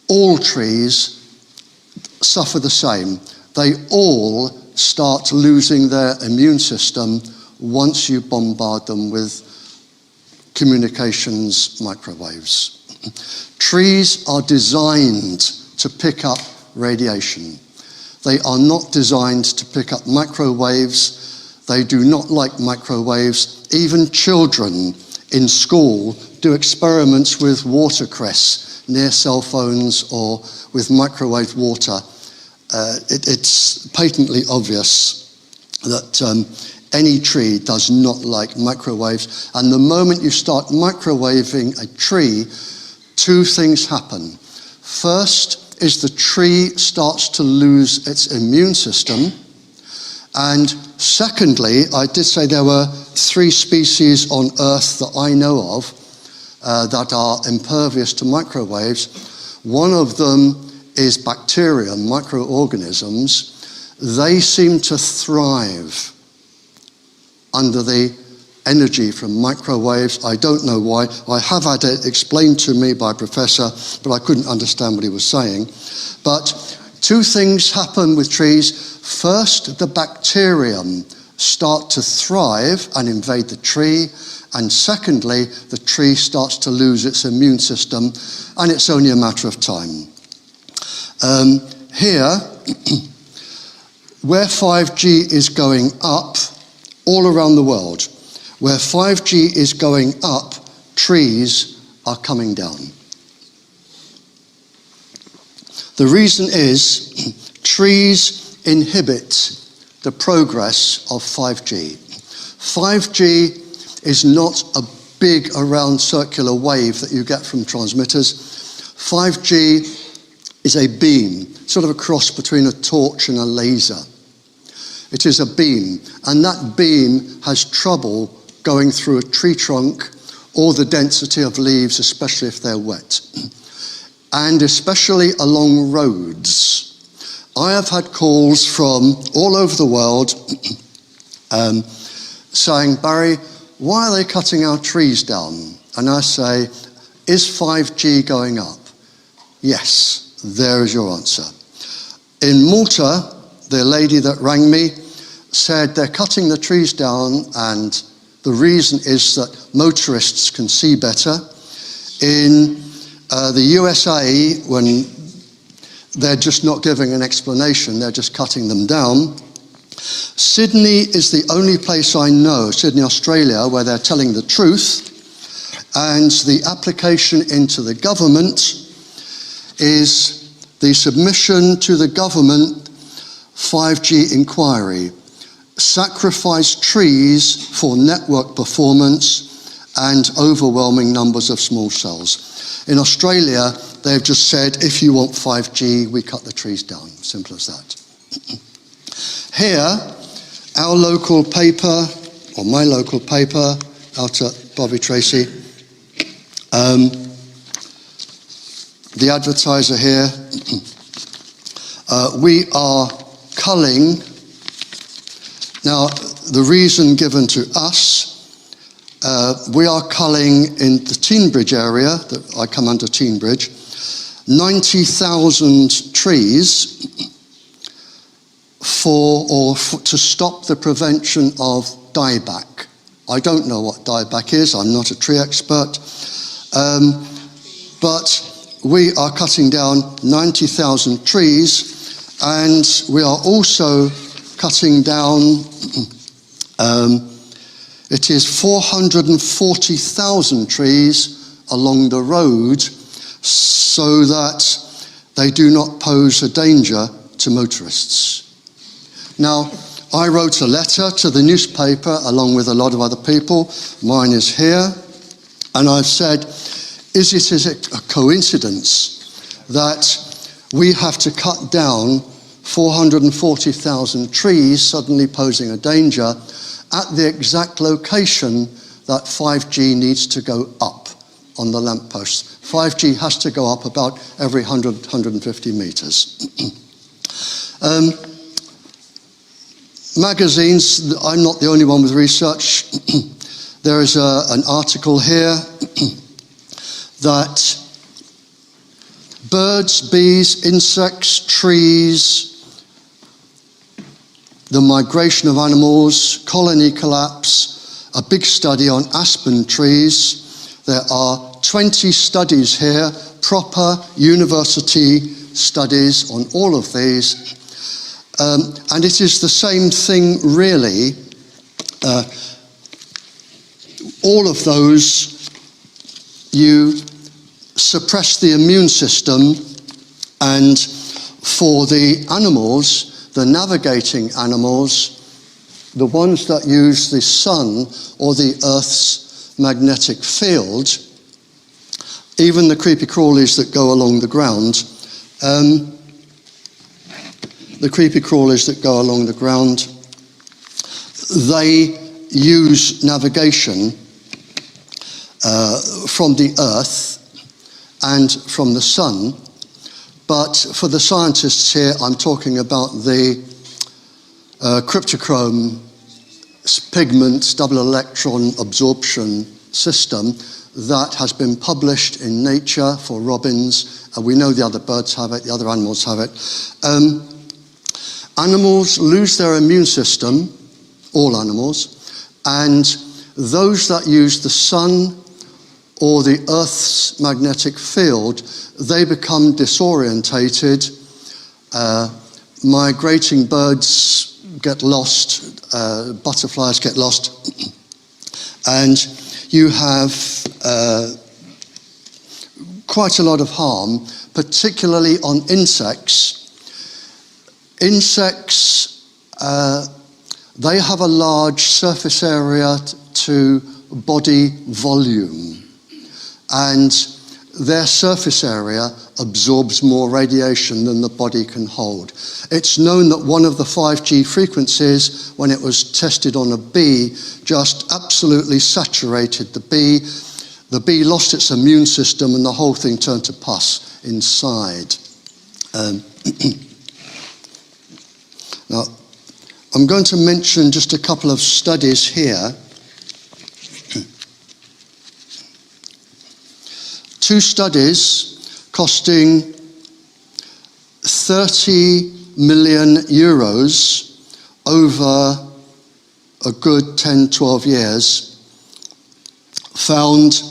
all trees suffer the same. They all start losing their immune system once you bombard them with communications microwaves. Trees are designed to pick up radiation. They are not designed to pick up microwaves. They do not like microwaves. Even children in school do experiments with watercress near cell phones or with microwave water. It's patently obvious that any tree does not like microwaves. And the moment you start microwaving a tree, 2 things happen. First is the tree starts to lose its immune system. And secondly, I did say there were 3 species on Earth that I know of that are impervious to microwaves. One of them is bacteria, microorganisms. They seem to thrive under the energy from microwaves. I don't know why. I have had it explained to me by a professor, but I couldn't understand what he was saying. But 2 things happen with trees. First, the bacterium start to thrive and invade the tree, and secondly, the tree starts to lose its immune system, and it's only a matter of time. Here, where 5G is going up, all around the world, where 5G is going up, trees are coming down. The reason is trees inhibit the progress of 5G. 5G is not a big around circular wave that you get from transmitters. 5G is a beam, sort of a cross between a torch and a laser. It is a beam, and that beam has trouble going through a tree trunk or the density of leaves, especially if they're wet, and especially along roads. I have had calls from all over the world saying, Barry, why are they cutting our trees down? And I say, is 5G going up? Yes, there is your answer. In Malta, the lady that rang me said they're cutting the trees down and the reason is that motorists can see better. In the USA, when they're just not giving an explanation, they're just cutting them down. Sydney is the only place I know, Sydney, Australia, where they're telling the truth, and the application into the government is the submission to the government 5G inquiry. Sacrifice trees for network performance and overwhelming numbers of small cells. In Australia, they've just said, if you want 5G, we cut the trees down. Simple as that. Here, our local paper, or my local paper, out at Bobby Tracy, the advertiser here, we are culling. Now, the reason given to us, we are culling in the Teignbridge area, that I come under Teignbridge, 90,000 trees to stop the prevention of dieback. I don't know what dieback is, I'm not a tree expert, but we are cutting down 90,000 trees, and we are also cutting down, it is 440,000 trees along the road so that they do not pose a danger to motorists. Now, I wrote a letter to the newspaper along with a lot of other people. Mine is here. And I've said, is it a coincidence that we have to cut down 440,000 trees suddenly posing a danger at the exact location that 5G needs to go up on the lampposts? 5G has to go up about every 100, 150 meters. Magazines, I'm not the only one with research. There is an article here that birds, bees, insects, trees, the migration of animals, colony collapse, a big study on aspen trees. There are 20 studies here, proper university studies on all of these. And it is the same thing, really. All of those, you suppress the immune system, and for the animals, the navigating animals, the ones that use the sun or the Earth's magnetic field, even the creepy crawlies that go along the ground, they use navigation from the Earth and from the sun. But for the scientists here, I'm talking about the cryptochrome pigment double electron absorption system that has been published in Nature for robins, and we know the other birds have it, the other animals have it. Animals lose their immune system all animals, and those that use the sun or the Earth's magnetic field, they become disorientated. Migrating birds get lost, butterflies get lost, and you have quite a lot of harm, particularly on insects. Insects, they have a large surface area to body volume, and their surface area absorbs more radiation than the body can hold. It's known that one of the 5G frequencies, when it was tested on a bee, just absolutely saturated the bee. The bee lost its immune system and the whole thing turned to pus inside. Now, I'm going to mention just a couple of studies here. 2 studies costing 30 million euros over a good 10, 12 years found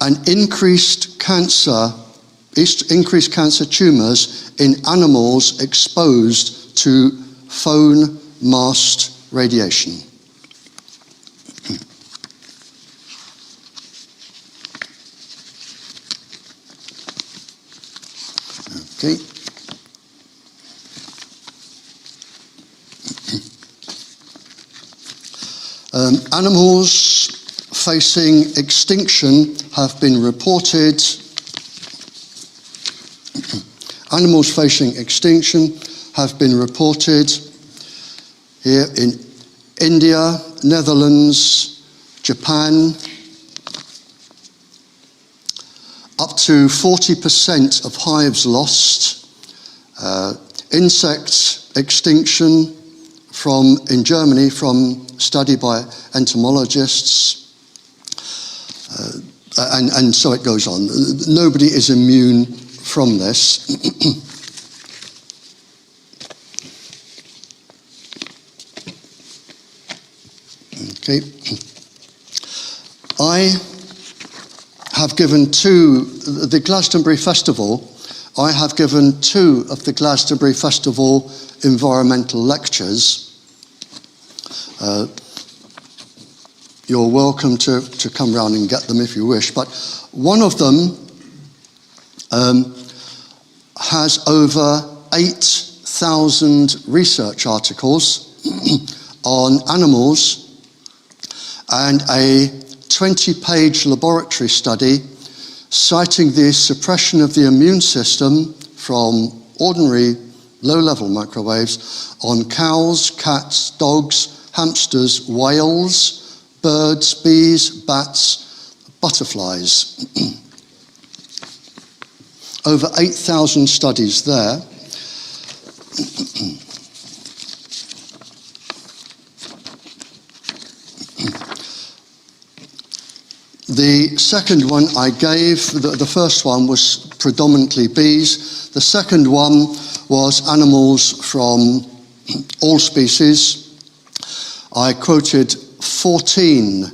an increased cancer tumours in animals exposed to phone mast radiation. Okay. Animals facing extinction have been reported. Animals facing extinction have been reported here in India, Netherlands, Japan. Up to 40% of hives lost. Insect extinction in Germany from study by entomologists. And so it goes on. Nobody is immune from this. Okay. I have given the Glastonbury Festival, I have given 2 of the Glastonbury Festival environmental lectures. You're welcome to come round and get them if you wish, but one of them has over 8,000 research articles on animals and a 20-page laboratory study citing the suppression of the immune system from ordinary low-level microwaves on cows, cats, dogs, hamsters, whales, birds, bees, bats, butterflies. Over 8,000 studies there. The second one I gave, the first one was predominantly bees. The second one was animals from all species. I quoted 14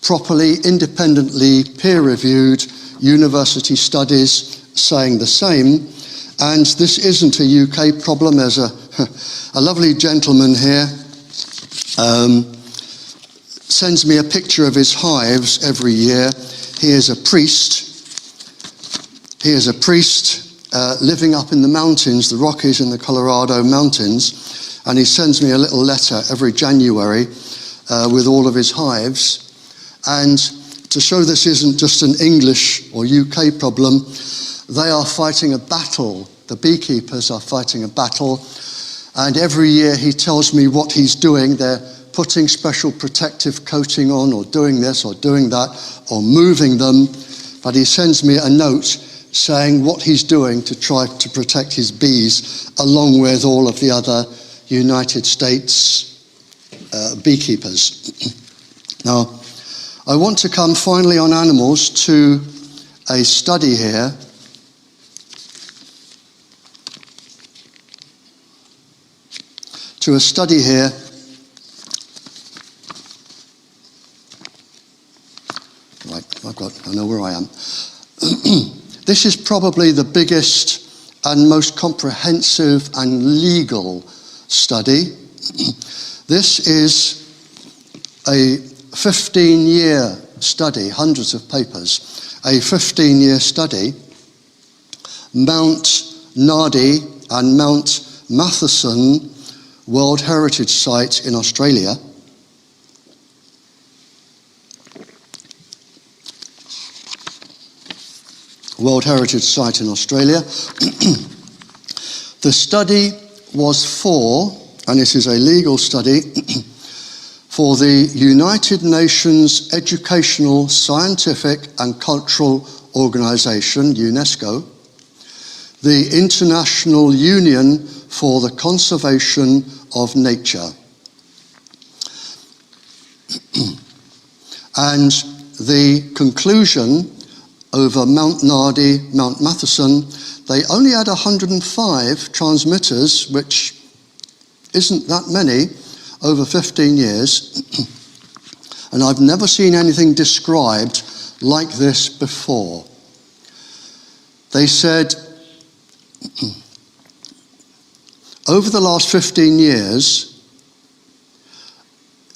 properly, independently peer-reviewed university studies saying the same. And this isn't a UK problem. There's a lovely gentleman here sends me a picture of his hives every year. He is a priest. He is a priest living up in the mountains, the Rockies in the Colorado mountains, and he sends me a little letter every January with all of his hives. And to show this isn't just an English or UK problem, they are fighting a battle. The beekeepers are fighting a battle, and every year he tells me what he's doing. They're putting special protective coating on, or doing this or doing that, or moving them, but he sends me a note saying what he's doing to try to protect his bees, along with all of the other United States beekeepers. Now, I want to come finally on animals to a study here. to a study here I know where I am. This is probably the biggest and most comprehensive and legal study. This is a 15-year study, hundreds of papers, a 15-year study. Mount Nardi and Mount Matheson World Heritage Site in Australia. World Heritage Site in Australia. The study was for, and this is a legal study, for the United Nations Educational, Scientific and Cultural Organization, UNESCO, the International Union for the Conservation of Nature. And the conclusion over Mount Nardi, Mount Matheson, they only had 105 transmitters, which isn't that many, over 15 years. And I've never seen anything described like this before. They said, over the last 15 years,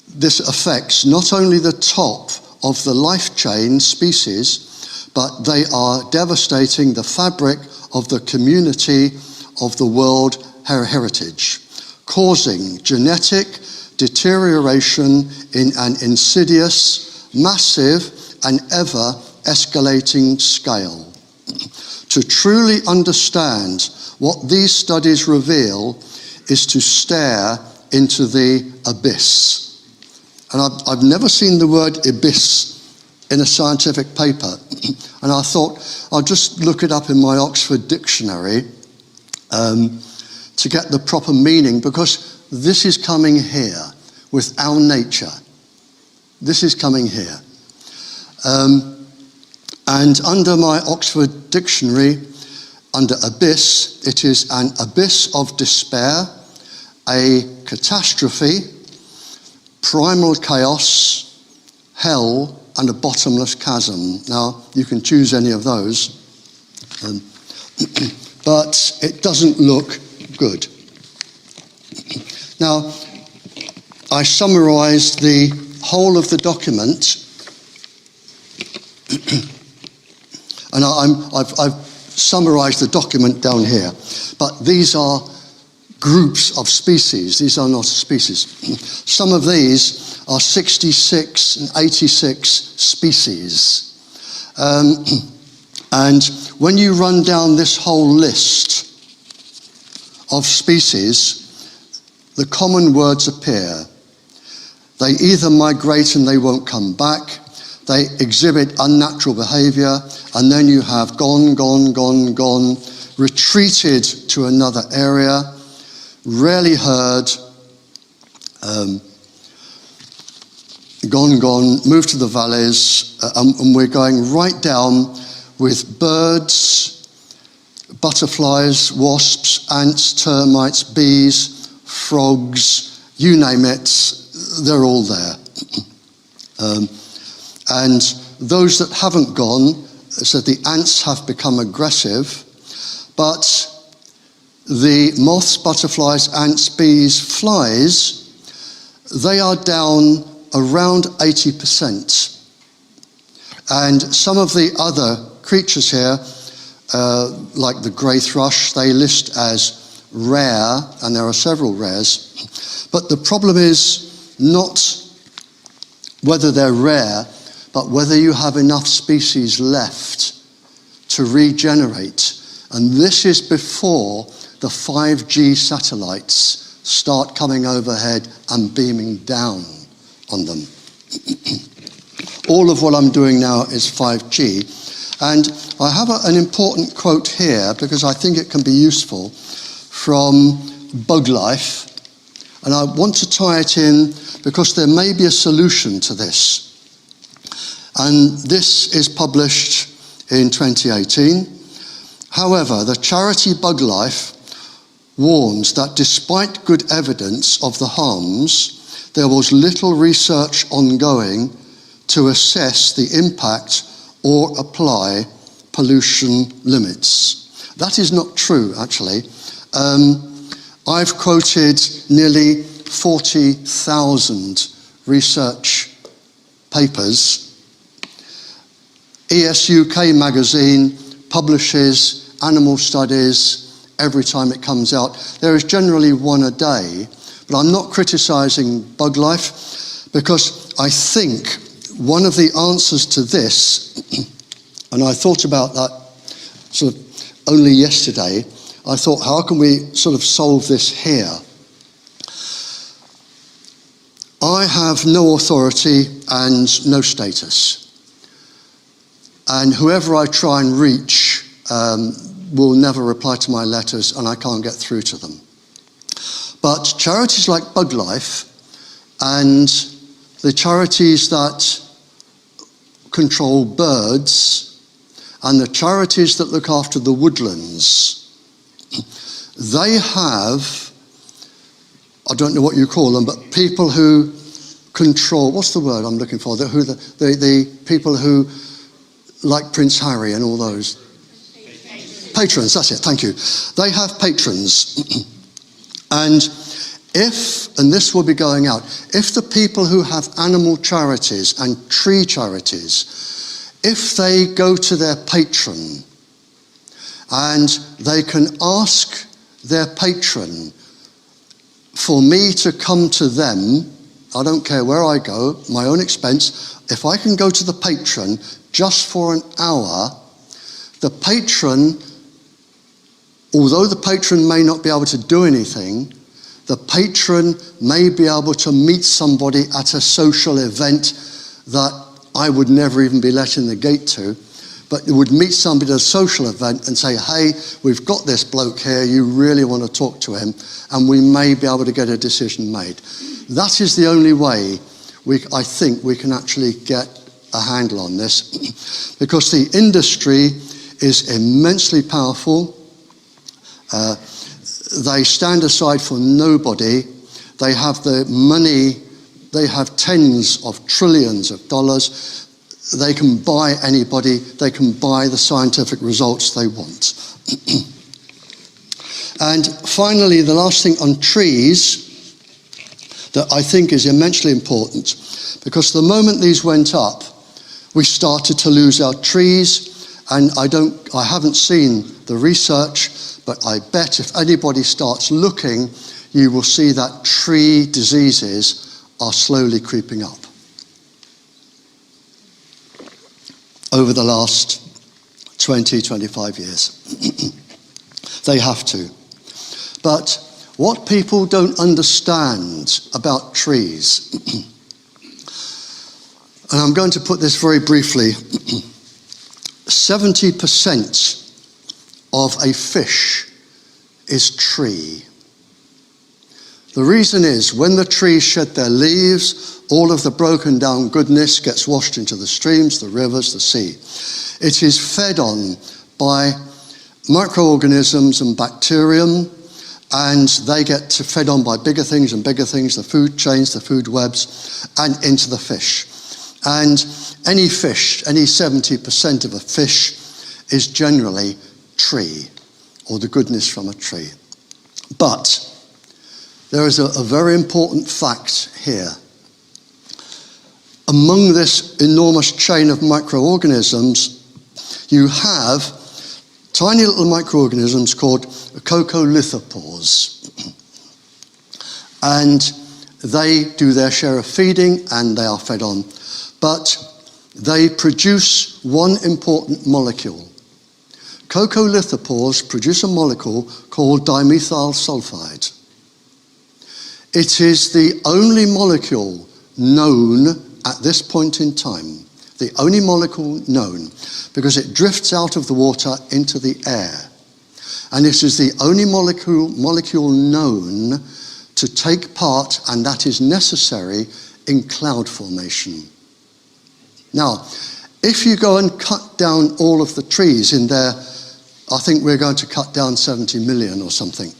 this affects not only the top of the life chain species, but they are devastating the fabric of the community of the world heritage, causing genetic deterioration in an insidious, massive, and ever escalating scale. To truly understand what these studies reveal is to stare into the abyss. And I've never seen the word abyss in a scientific paper. And I thought, I'll just look it up in my Oxford dictionary to get the proper meaning, because this is coming here with our nature. This is coming here. And under my Oxford dictionary, under abyss, it is an abyss of despair, a catastrophe, primal chaos, hell, and a bottomless chasm. Now, you can choose any of those, but it doesn't look good. Now, I summarised the whole of the document, and I've summarised the document down here, but these are groups of species. These are not species. Some of these are 66 and 86 species. And when you run down this whole list of species, the common words appear. They either migrate and they won't come back, they exhibit unnatural behaviour, and then you have gone, retreated to another area, rarely heard, gone, moved to the valleys, and we're going right down with birds, butterflies, wasps, ants, termites, bees, frogs, you name it, they're all there. And those that haven't gone, so the ants have become aggressive, but the moths, butterflies, ants, bees, flies, they are down around 80%. And some of the other creatures here, like the grey thrush, they list as rare, and there are several rares. But the problem is not whether they're rare, but whether you have enough species left to regenerate. And this is before the 5G satellites start coming overhead and beaming down on them. All of what I'm doing now is 5G. And I have an important quote here because I think it can be useful from Bug Life. And I want to tie it in because there may be a solution to this. And this is published in 2018. However, the charity Bug Life warns that despite good evidence of the harms, there was little research ongoing to assess the impact or apply pollution limits. That is not true, actually. I've quoted nearly 40,000 research papers. ESUK magazine publishes animal studies every time it comes out. There is generally one a day, but I'm not criticising bug life because I think one of the answers to this, and I thought about that sort of only yesterday, I thought, how can we sort of solve this here? I have no authority and no status. And whoever I try and reach will never reply to my letters, and I can't get through to them. But charities like Bug Life and the charities that control birds and the charities that look after the woodlands, they have, I don't know what you call them, but people who control, what's the word I'm looking for? The people who, like Prince Harry and all those. Patrons, that's it, thank you. They have patrons. And if, and this will be going out, if the people who have animal charities and tree charities, if they go to their patron and they can ask their patron for me to come to them, I don't care where I go, my own expense, if I can go to the patron just for an hour, the patron, although the patron may not be able to do anything, the patron may be able to meet somebody at a social event that I would never even be let in the gate to, but would meet somebody at a social event and say, hey, we've got this bloke here, you really want to talk to him, and we may be able to get a decision made. That is the only way I think we can actually get a handle on this, because the industry is immensely powerful. They stand aside for nobody. They have the money, they have tens of trillions of dollars. They can buy anybody, they can buy the scientific results they want. And finally, the last thing on trees that I think is immensely important, because the moment these went up, we started to lose our trees, and I haven't seen the research, but I bet if anybody starts looking, you will see that tree diseases are slowly creeping up over the last 20, 25 years. They have to. But what people don't understand about trees, and I'm going to put this very briefly, 70% of a fish is tree. The reason is when the trees shed their leaves, all of the broken down goodness gets washed into the streams, the rivers, the sea. It is fed on by microorganisms and bacterium, and they get fed on by bigger things and bigger things, the food chains, the food webs, and into the fish. And any fish, any 70% of a fish is generally tree, or the goodness from a tree. But there is a very important fact here. Among this enormous chain of microorganisms, you have tiny little microorganisms called coccolithopores. And they do their share of feeding and they are fed on. But they produce one important molecule. Coccolithopores produce a molecule called dimethyl sulfide. It is the only molecule known at this point in time, the only molecule known, because it drifts out of the water into the air. And it is the only molecule known to take part, and that is necessary, in cloud formation. Now, if you go and cut down all of the trees in there, I think we're going to cut down 70 million or something.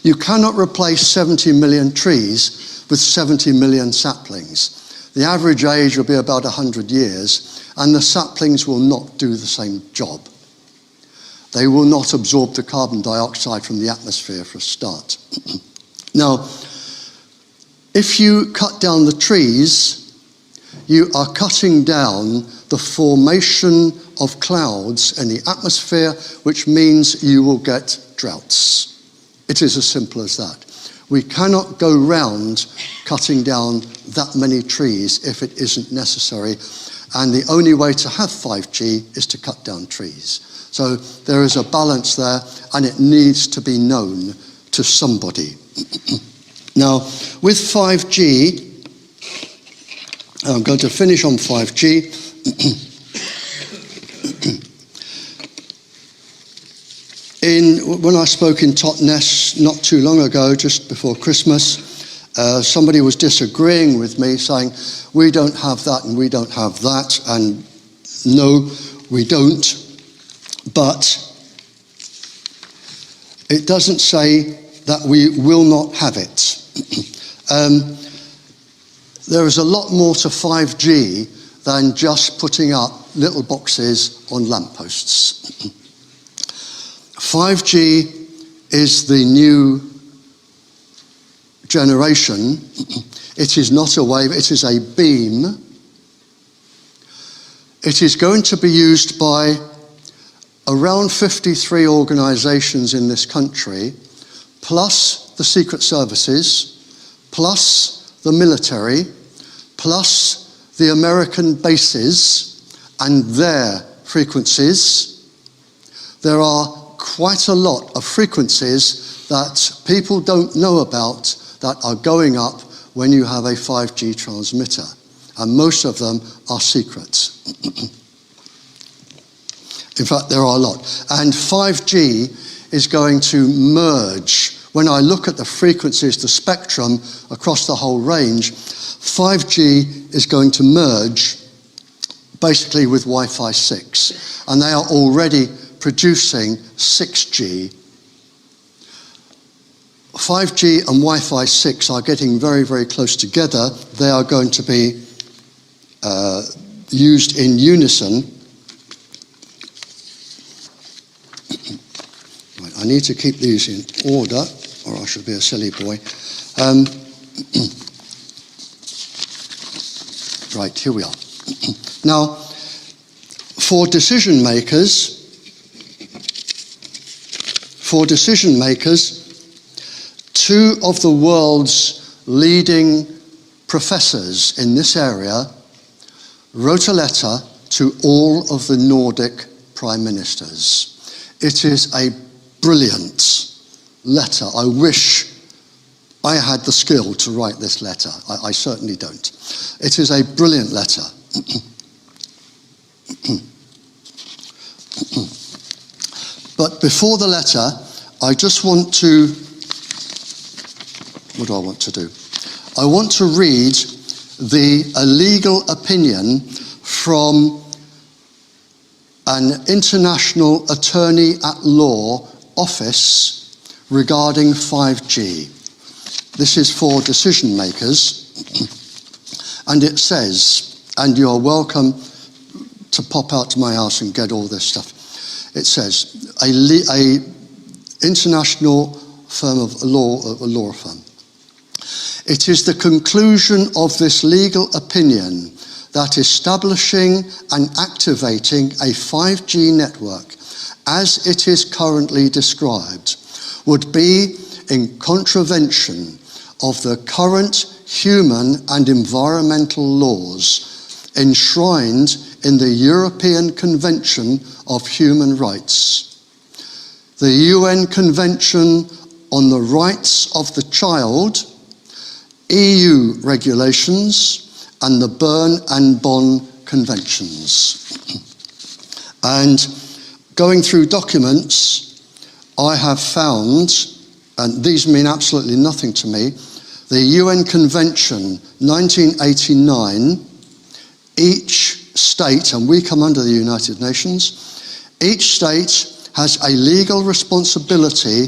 You cannot replace 70 million trees with 70 million saplings. The average age will be about 100 years, and the saplings will not do the same job. They will not absorb the carbon dioxide from the atmosphere for a start. Now, if you cut down the trees, you are cutting down the formation of clouds in the atmosphere, which means you will get droughts. It is as simple as that. We cannot go round cutting down that many trees if it isn't necessary, and the only way to have 5G is to cut down trees. So there is a balance there, and it needs to be known to somebody. Now, with 5G, I'm going to finish on 5G. When I spoke in Totnes not too long ago, just before Christmas, somebody was disagreeing with me, saying, we don't have that and we don't have that, and no, we don't. But it doesn't say that we will not have it. There is a lot more to 5G than just putting up little boxes on lampposts. 5G is the new generation. It is not a wave, it is a beam. It is going to be used by around 53 organisations in this country, plus the secret services, plus the military, plus the American bases and their frequencies. There are quite a lot of frequencies that people don't know about that are going up when you have a 5G transmitter, and most of them are secret. In fact, there are a lot. And 5G is going to merge. When I look at the frequencies, the spectrum across the whole range, 5G is going to merge basically with Wi-Fi 6. And they are already producing 6G. 5G and Wi-Fi 6 are getting very, very close together. They are going to be used in unison. Right, I need to keep these in order, or I should be a silly boy. Right, here we are. Now, for decision makers, two of the world's leading professors in this area wrote a letter to all of the Nordic prime ministers. It is a brilliant letter. I wish I had the skill to write this letter. I certainly don't. It is a brilliant letter. But before the letter, I just want to, what do I want to do? I want to read a legal opinion from an international attorney at law office regarding 5G. This is for decision makers, and it says, and you're welcome to pop out to my house and get all this stuff. It says, a international firm of law, a law firm. It is the conclusion of this legal opinion that establishing and activating a 5G network as it is currently described would be in contravention of the current human and environmental laws enshrined in the European Convention of Human Rights, the UN Convention on the Rights of the Child, EU regulations, and the Bern and Bonn Conventions. And going through documents, I have found, and these mean absolutely nothing to me, the UN Convention 1989, each state, and we come under the United Nations, each state has a legal responsibility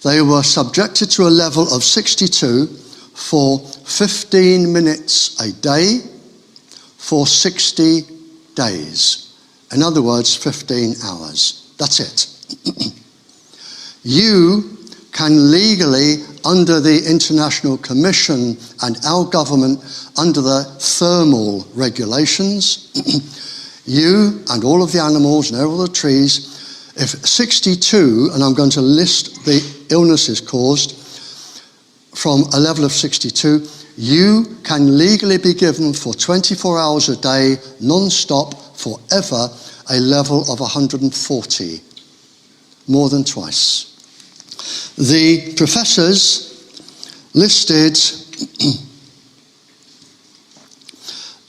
They were subjected to a level of 62 for 15 minutes a day for 60 days. In other words, 15 hours. That's it. You can legally, under the International Commission and our government, under the thermal regulations, you and all of the animals and all the trees, if 62, and I'm going to list the illnesses caused from a level of 62, you can legally be given for 24 hours a day, non-stop, forever, a level of 140, more than twice. The professors listed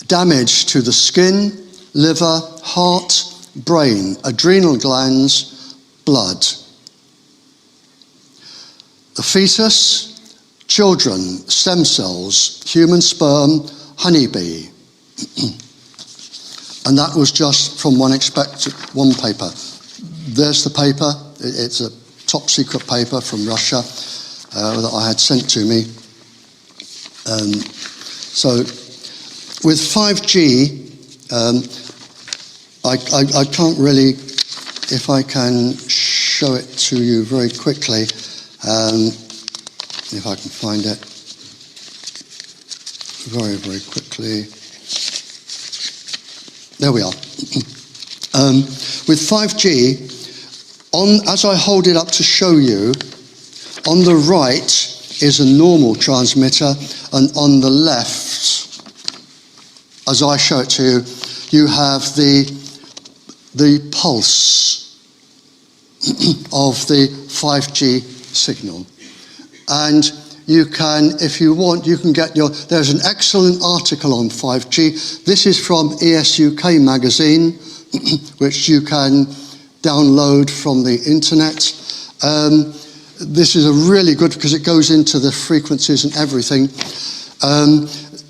damage to the skin, liver, heart, brain, adrenal glands, blood. The fetus, children, stem cells, human sperm, honeybee. And that was just from one paper. There's the paper. It's a top secret paper from Russia that I had sent to me. So with 5G, I can't really, if I can show it to you very quickly, if I can find it very, very quickly. There we are. With 5G, as I hold it up to show you, on the right is a normal transmitter, and on the left, as I show it to you, you have the pulse of the 5G signal. And you can, if you want, you can get there's an excellent article on 5G. This is from ESUK magazine, which you can download from the internet. This is a really good, because it goes into the frequencies and everything.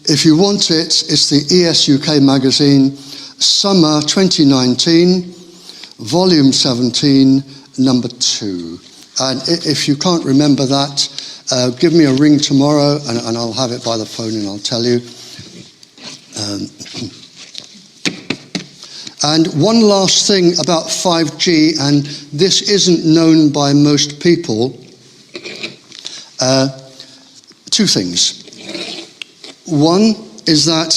If you want it, it's the ESUK magazine, Summer 2019, Volume 17, number 2. And if you can't remember that, give me a ring tomorrow and I'll have it by the phone and I'll tell you. And one last thing about 5G, and this isn't known by most people. Two things. One is that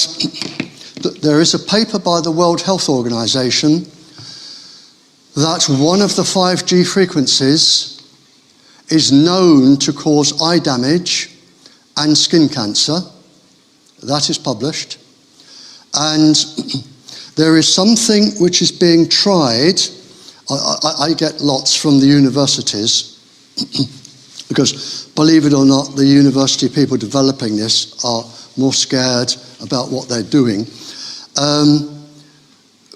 there is a paper by the World Health Organization that one of the 5G frequencies is known to cause eye damage and skin cancer. That is published. And there is something which is being tried. I get lots from the universities, because believe it or not, the university people developing this are more scared about what they're doing,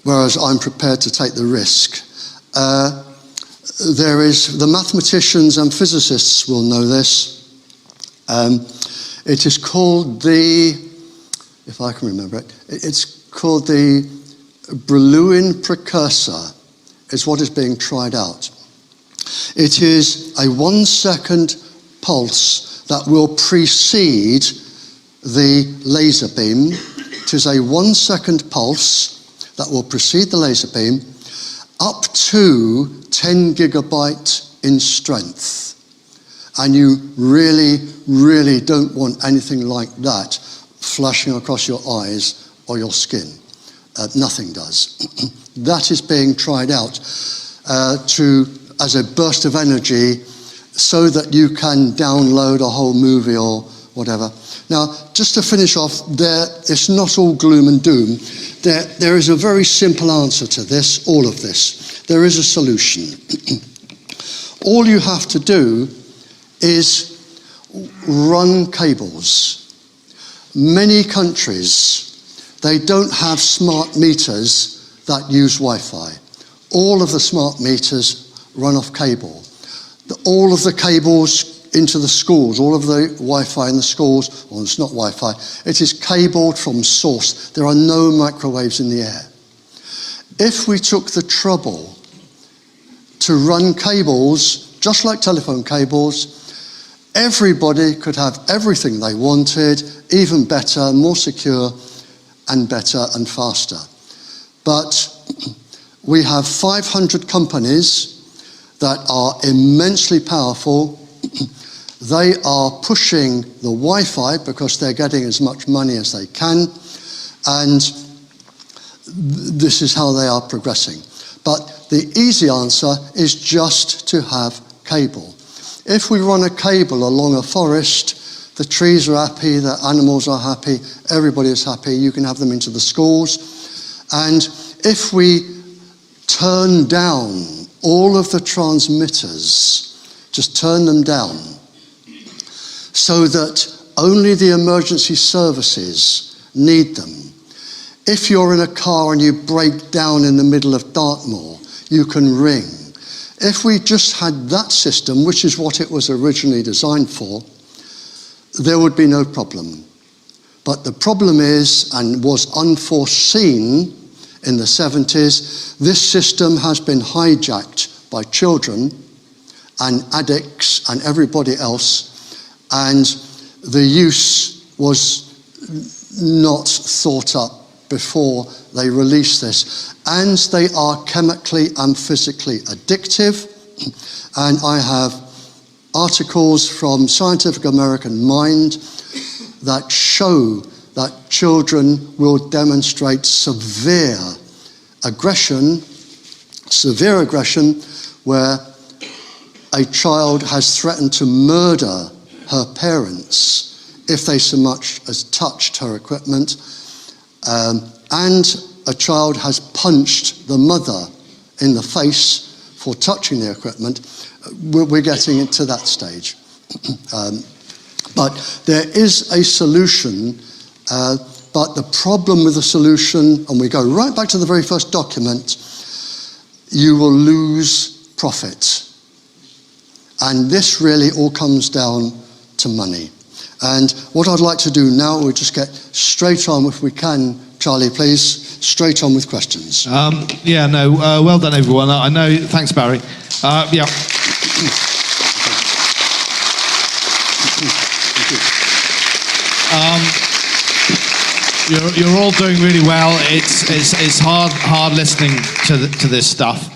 whereas I'm prepared to take the risk. There is, the mathematicians and physicists will know this. It is called the, if I can remember it, it's called the Brillouin precursor, is what is being tried out. It is a 1 second pulse that will precede the laser beam. It is a 1 second pulse that will precede the laser beam, up to 10 gigabyte in strength. And you really, really don't want anything like that flashing across your eyes or your skin. Nothing does. That is being tried out as a burst of energy, so that you can download a whole movie or whatever. Now, just to finish off, it's not all gloom and doom. There is a very simple answer to this, all of this. There is a solution. All you have to do is run cables. Many countries, they don't have smart meters that use Wi-Fi. All of the smart meters run off cable. All of the cables into the schools, all of the Wi-Fi in the schools, well, it's not Wi-Fi, it is cabled from source. There are no microwaves in the air. If we took the trouble to run cables just like telephone cables. Everybody could have everything they wanted, even better, more secure, and better and faster. But we have 500 companies that are immensely powerful. They are pushing the Wi-Fi because they're getting as much money as they can, and this is how they are progressing. But the easy answer is just to have cable. If we run a cable along a forest, the trees are happy, the animals are happy, everybody is happy, you can have them into the schools. And if we turn down all of the transmitters, just turn them down, so that only the emergency services need them. If you're in a car and you break down in the middle of Dartmoor, you can ring. If we just had that system, which is what it was originally designed for, there would be no problem. But the problem is, and was unforeseen in the 70s, this system has been hijacked by children and addicts and everybody else, and the use was not thought up before they released this. And they are chemically and physically addictive. And I have articles from Scientific American Mind that show that children will demonstrate severe aggression, where a child has threatened to murder her parents if they so much as touched her equipment, and a child has punched the mother in the face for touching the equipment. We're getting to that stage. But there is a solution, but the problem with the solution, and we go right back to the very first document, you will lose profit. And this really all comes down to money. And what I'd like to do now, we'll just get straight on, if we can, Charlie, please, straight on with questions.
Well done, everyone. I know, thanks, Barry. You're all doing really well. It's hard listening to this stuff.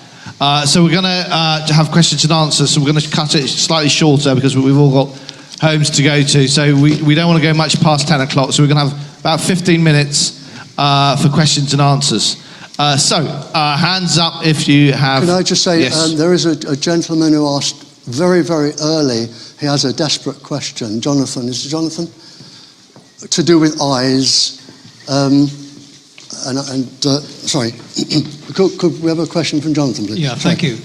So we're going to have questions and answers. So we're going to cut it slightly shorter because we've all got homes to go to. So we don't want to go much past 10 o'clock. So we're going to have about 15 minutes for questions and answers. Hands up if you have...
Can I just say,
yes.
There is a gentleman who asked very, very early, he has a desperate question. Jonathan, is it Jonathan? To do with eyes. Sorry, could we have a question from Jonathan, please?
Yeah, thank you.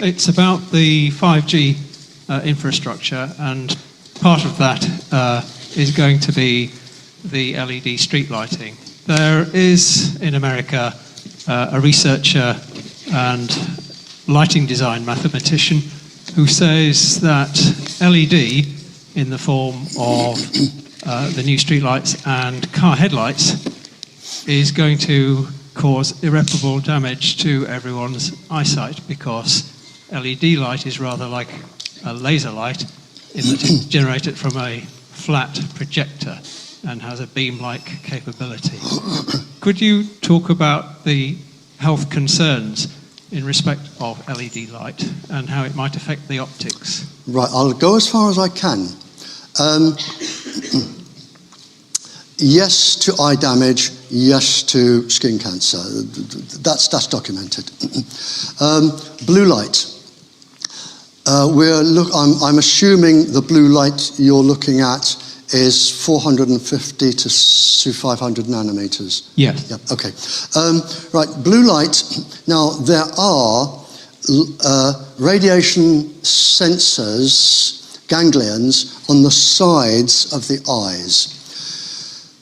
It's about the 5G infrastructure, and part of that is going to be the LED street lighting. There is, in America, a researcher and lighting design mathematician who says that LED, in the form of the new streetlights and car headlights, is going to cause irreparable damage to everyone's eyesight, because LED light is rather like a laser light in that it's generated from a flat projector and has a beam-like capability. Could you talk about the health concerns in respect of LED light and how it might affect the optics?
Right, I'll go as far as I can. Yes to eye damage, yes to skin cancer. That's documented. Blue light. I'm assuming the blue light you're looking at is 450 to 500 nanometers.
Yes.
Yep. Okay. Right. Blue light. Now there are radiation sensors, ganglions on the sides of the eyes.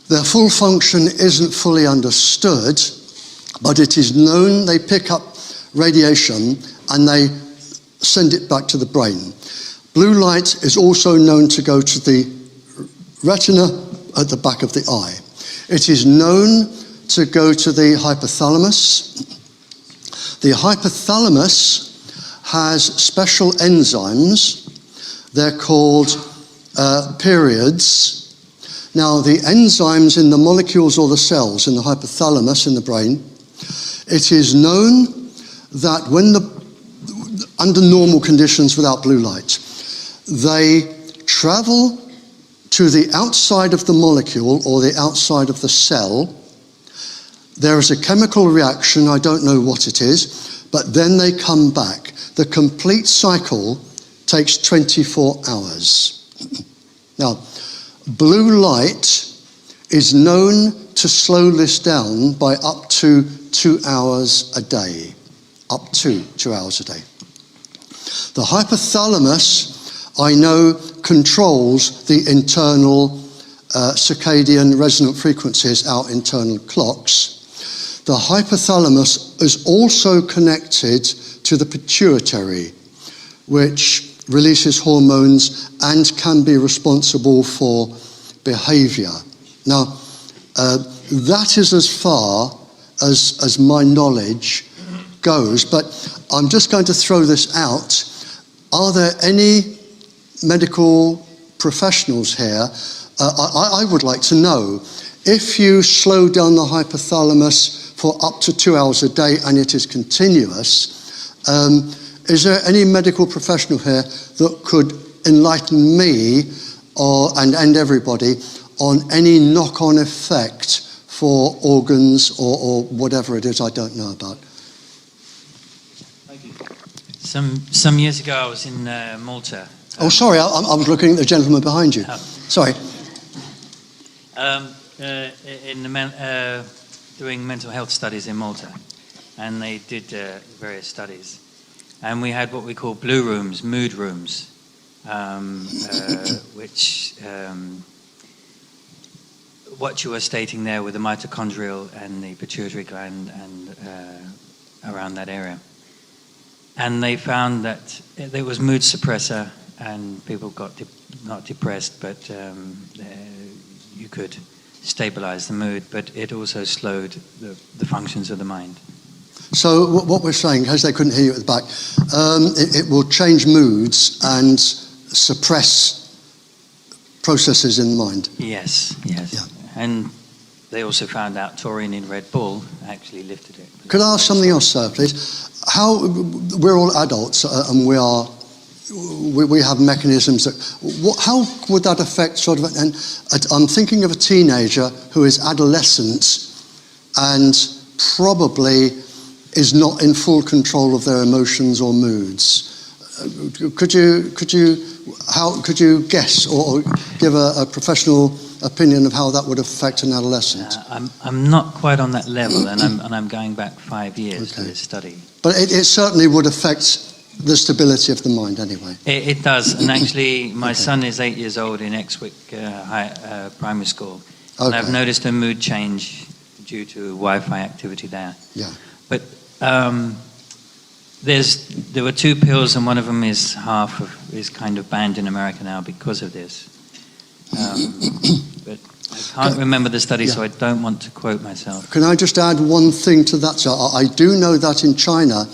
Their full function isn't fully understood, but it is known they pick up radiation and they send it back to the brain. Blue light is also known to go to the retina at the back of the eye. It is known to go to the hypothalamus. The hypothalamus has special enzymes. They're called periods. Now, the enzymes in the molecules or the cells in the hypothalamus in the brain, it is known that under normal conditions without blue light, they travel to the outside of the molecule or the outside of the cell. There is a chemical reaction, I don't know what it is, but then they come back. The complete cycle takes 24 hours. Now, blue light is known to slow this down by up to 2 hours a day. Up to 2 hours a day. The hypothalamus, I know, controls the internal circadian resonant frequencies, our internal clocks. The hypothalamus is also connected to the pituitary, which releases hormones and can be responsible for behavior. Now, that is as far as my knowledge goes, but I'm just going to throw this out. Are there any medical professionals here? I would like to know, if you slow down the hypothalamus for up to 2 hours a day and it is continuous, is there any medical professional here that could enlighten me and everybody on any knock-on effect for organs or whatever it is I don't know about?
Some years ago, I was in Malta.
Oh, sorry, I was looking at the gentleman behind you. Sorry.
Doing mental health studies in Malta, and they did various studies. And we had what we call blue rooms, mood rooms, which what you were stating there with the mitochondrial and the pituitary gland and around that area. And they found that there was mood suppressor, and people got not depressed, but you could stabilize the mood, but it also slowed the functions of the mind.
So what we're saying, in case they couldn't hear you at the back, it will change moods and suppress processes in the mind.
Yes. Yeah. And they also found out taurine in Red Bull actually lifted it.
Could I ask something else, sir, please? We're all adults and we have mechanisms that. How would that affect sort of? And I'm thinking of a teenager who is adolescent and probably is not in full control of their emotions or moods. Could you guess or give a professional opinion of how that would affect an adolescent?
I'm not quite on that level, and I'm going back 5 years for this study.
But it certainly would affect the stability of the mind anyway.
It does, and actually my son is 8 years old in Exwick Primary School, and I've noticed a mood change due to Wi-Fi activity there.
Yeah.
But there were 2 pills, and one of them is kind of banned in America now because of this. But I can't remember the study, so I don't want to quote myself.
Can I just add one thing to that, sir? I do know that in China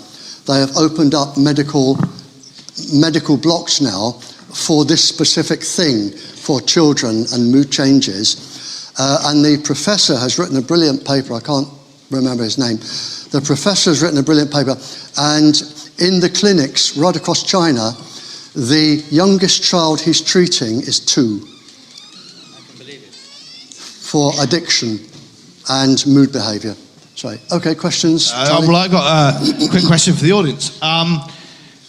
they have opened up medical blocks now for this specific thing for children and mood changes. And the professor has written a brilliant paper. I can't remember his name. The professor has written a brilliant paper, and in the clinics right across China, the youngest child he's treating is 2. For addiction and mood behaviour. Sorry. Okay, questions?
Well, I've got a quick question for the audience.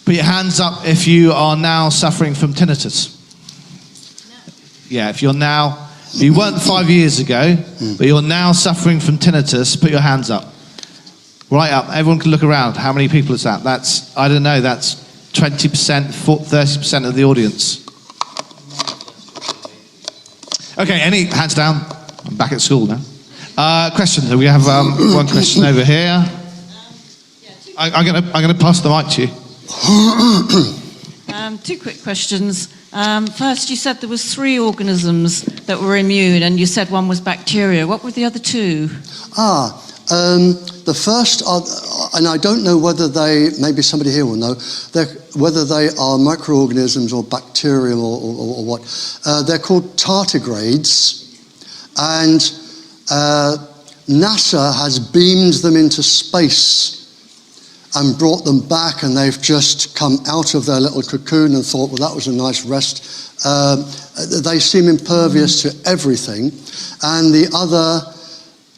Put your hands up if you are now suffering from tinnitus. No. Yeah, if you weren't 5 years ago, but you're now suffering from tinnitus, put your hands up. Right up. Everyone can look around. How many people is that? That's 20%, 30% of the audience. Okay, any hands down? I'm back at school now. Questions? We have one question over here. I'm going to pass the mic to you.
2 quick questions. First, you said there was 3 organisms that were immune, and you said one was bacteria. What were the other 2?
the first are, and I don't know whether they, maybe somebody here will know, whether they are microorganisms or bacterium or what. They're called tardigrades, and NASA has beamed them into space and brought them back, and they've just come out of their little cocoon and thought, well, that was a nice rest. They seem impervious to everything, and the other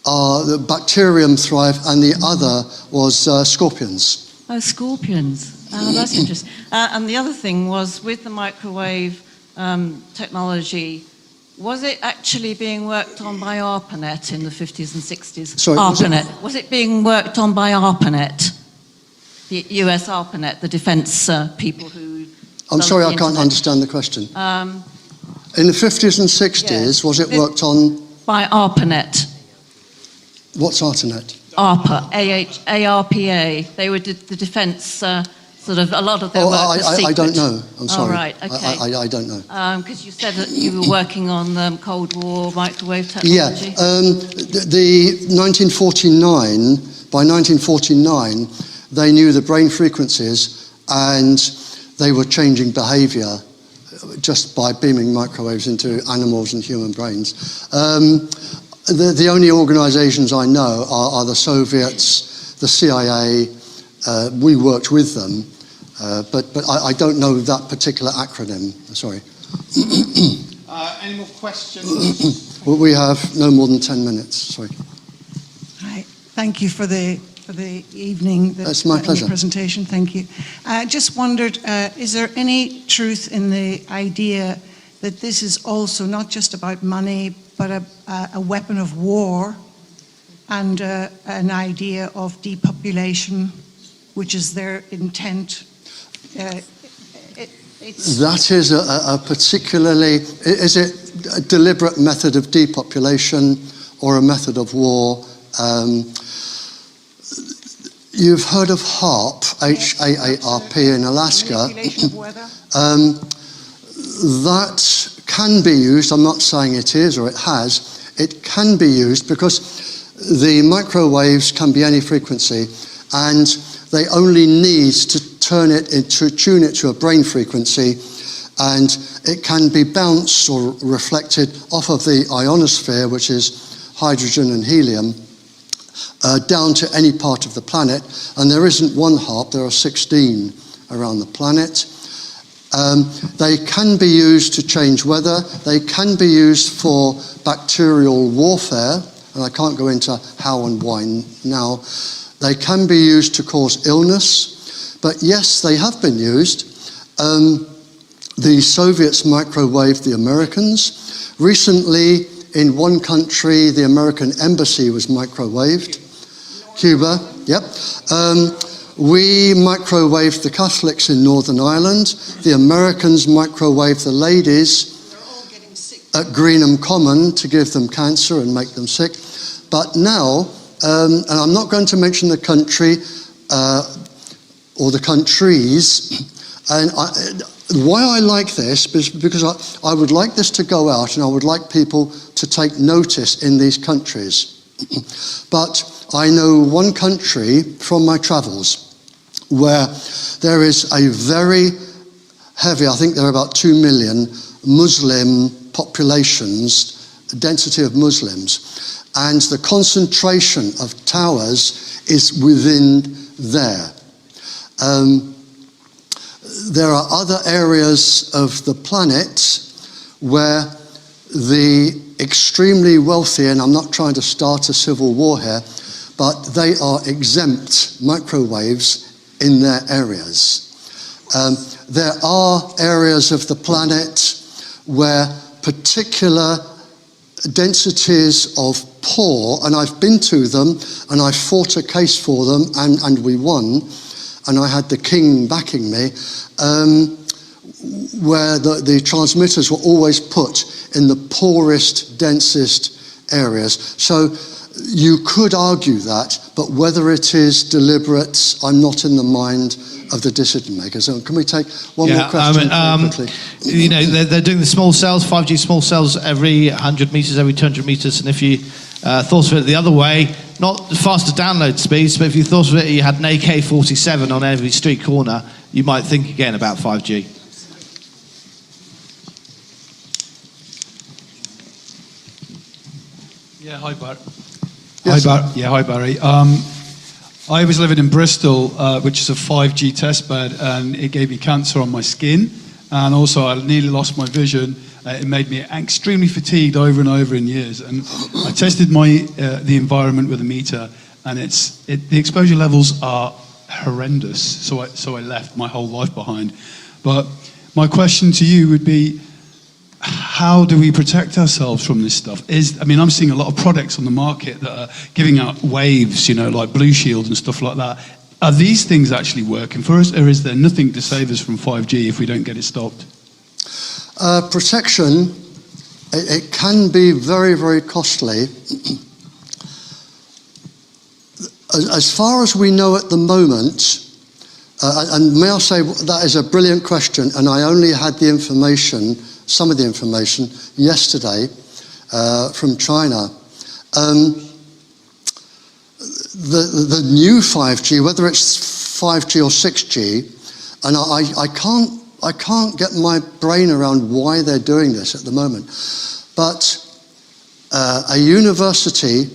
the bacterium thrive, and the other was scorpions.
Oh, scorpions. Oh, that's interesting. And the other thing was, with the microwave technology, was it actually being worked on by ARPANET in the 50s and 60s?
Sorry,
ARPANET. Was it being worked on by ARPANET? The US ARPANET, the defence people who...
I'm sorry, I can't understand the question. In the 50s and 60s, was it worked on...
By ARPANET.
What's ARPANET?
ARPA, ARPA. They were the defence, sort of, a lot of their work was secret.
I don't know. I'm sorry.
Oh, right, okay.
I don't know.
Because you said that you were working on Cold War microwave technology.
Yeah. The 1949, by 1949, they knew the brain frequencies, and they were changing behaviour just by beaming microwaves into animals and human brains. The only organisations I know are the Soviets, the CIA. We worked with them, but I don't know that particular acronym. Sorry.
Any more questions?
Well, we have no more than 10 minutes. Sorry.
Hi. Thank you for the evening.
That's my pleasure.
The presentation. Thank you. Just wondered, is there any truth in the idea that this is also not just about money, but a weapon of war, and an idea of depopulation, which is their intent?
That is a particularly, is it a deliberate method of depopulation or a method of war? You've heard of HAARP, H-A-A-R-P in Alaska.
Manipulation of weather?
That can be used. I'm not saying it is or it has. It can be used because the microwaves can be any frequency, and they only need to tune it to a brain frequency, and it can be bounced or reflected off of the ionosphere, which is hydrogen and helium, down to any part of the planet. And there isn't one HAARP, there are 16 around the planet. They can be used to change weather. They can be used for bacterial warfare, and I can't go into how and why now. They can be used to cause illness, but yes, they have been used. The Soviets microwaved the Americans. Recently, in one country, the American embassy was microwaved. Cuba, yep. We microwaved the Catholics in Northern Ireland. The Americans microwaved the ladies at Greenham Common to give them cancer and make them sick. But now, and I'm not going to mention the country or the countries, and why I like this is because I would like this to go out, and I would like people to take notice in these countries. But I know one country from my travels where there is a very heavy, I think there are about 2 million Muslim populations, density of Muslims, and the concentration of towers is within there. There are other areas of the planet where the extremely wealthy, and I'm not trying to start a civil war here, but they are exempt microwaves in their areas. There are areas of the planet where particular densities of poor, and I've been to them, and I fought a case for them, and we won, and I had the king backing me, where the transmitters were always put in the poorest, densest areas. So you could argue that, but whether it is deliberate, I'm not in the mind of the decision makers. So can we take one more question quickly?
You know, they're doing the small cells, 5G small cells every 100 meters, every 200 meters, and if you Thought of it the other way, not faster download speeds, but if you thought of it, you had an AK-47 on every street corner, you might think again about 5G.
Yeah, hi, Barry.
Yes.
Hi, Barry. I was living in Bristol, which is a 5G testbed, and it gave me cancer on my skin, and also I nearly lost my vision. It made me extremely fatigued over and over in years, and I tested the environment with a meter, and the exposure levels are horrendous. So I left my whole life behind. But my question to you would be, how do we protect ourselves from this stuff? I'm seeing a lot of products on the market that are giving out waves, like Blue Shield and stuff like that. Are these things actually working for us, or is there nothing to save us from 5G if we don't get it stopped?
Protection, it can be very, very costly. As far as we know at the moment, and may I say that is a brilliant question, and I only had some of the information yesterday from China. The new 5G, whether it's 5G or 6G, and I can't get my brain around why they're doing this at the moment, but a university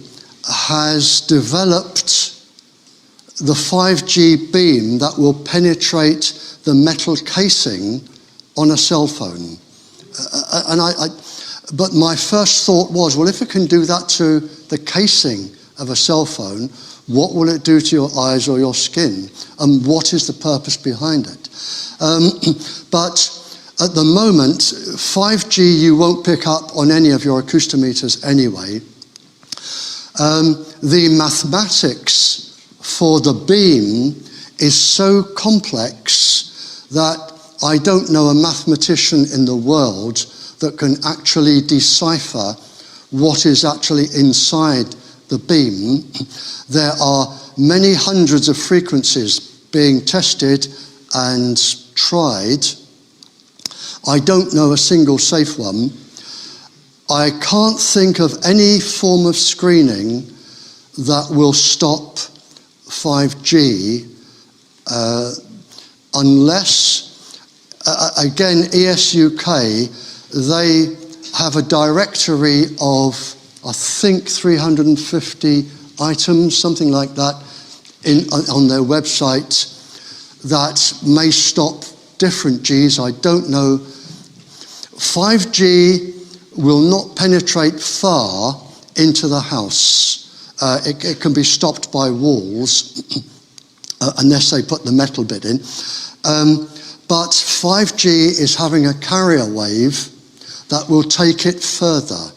has developed the 5G beam that will penetrate the metal casing on a cell phone. But my first thought was, well, if it can do that to the casing of a cell phone, what will it do to your eyes or your skin? And what is the purpose behind it? But at the moment, 5G you won't pick up on any of your acoustometers anyway. The mathematics for the beam is so complex that I don't know a mathematician in the world that can actually decipher what is actually inside the beam. There are many hundreds of frequencies being tested and tried. I don't know a single safe one. I can't think of any form of screening that will stop 5G unless, again, ESUK, they have a directory of, I think, 350 items, something like that, on their website that may stop different Gs. I don't know. 5G will not penetrate far into the house. It can be stopped by walls, unless they put the metal bit in. But 5G is having a carrier wave that will take it further.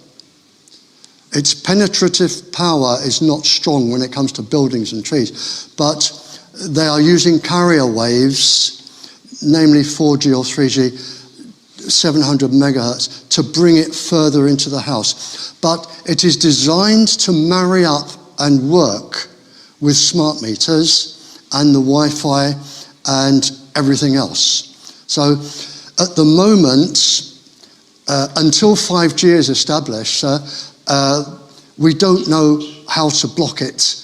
Its penetrative power is not strong when it comes to buildings and trees, but they are using carrier waves, namely 4G or 3G, 700 megahertz, to bring it further into the house. But it is designed to marry up and work with smart meters and the Wi-Fi and everything else. So at the moment, until 5G is established, we don't know how to block it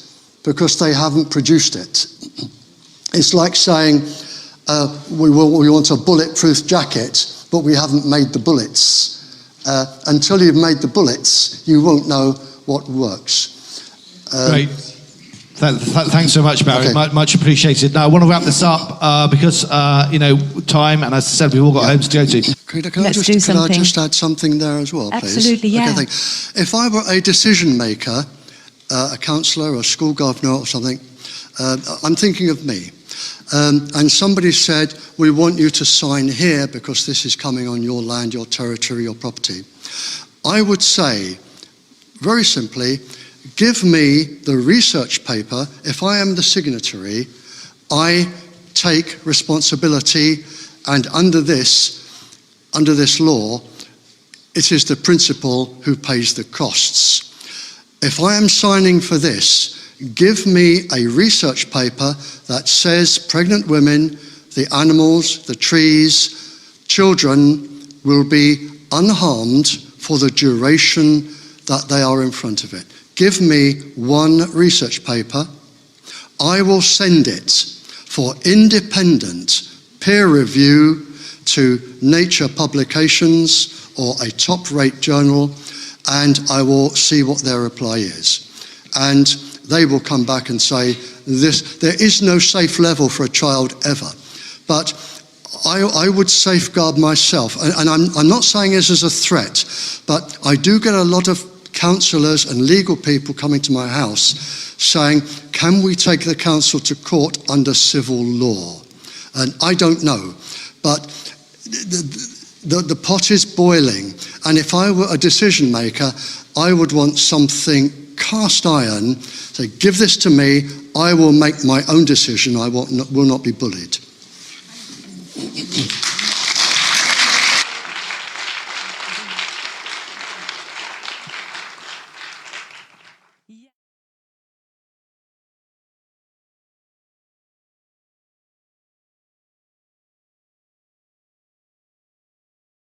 because they haven't produced it. It's like saying we want a bulletproof jacket, but we haven't made the bullets. Until you've made the bullets, you won't know what works.
Great. Thanks so much, Barry.
Okay.
Much appreciated. Now, I want to wrap this up because, time, and as I said, we've all got homes to go to.
Can I just add something there as well, please?
Absolutely, yeah.
Okay, if I were a decision maker, a councillor or a school governor or something, I'm thinking of me, and somebody said, we want you to sign here because this is coming on your land, your territory, your property. I would say, very simply, give me the research paper. If I am the signatory, I take responsibility, and under this law, it is the principal who pays the costs. If I am signing for this, give me a research paper that says pregnant women, the animals, the trees, children will be unharmed for the duration that they are in front of it. give me one research paper, I will send it for independent peer review to Nature publications or a top-rate journal, and I will see what their reply is. And they will come back and say, there is no safe level for a child ever. But I would safeguard myself, and I'm not saying this as a threat, but I do get a lot of councillors and legal people coming to my house saying, can we take the council to court under civil law? And I don't know, but the pot is boiling, and if I were a decision maker, I would want something cast iron. Say, give this to me, I will make my own decision, I will not be bullied.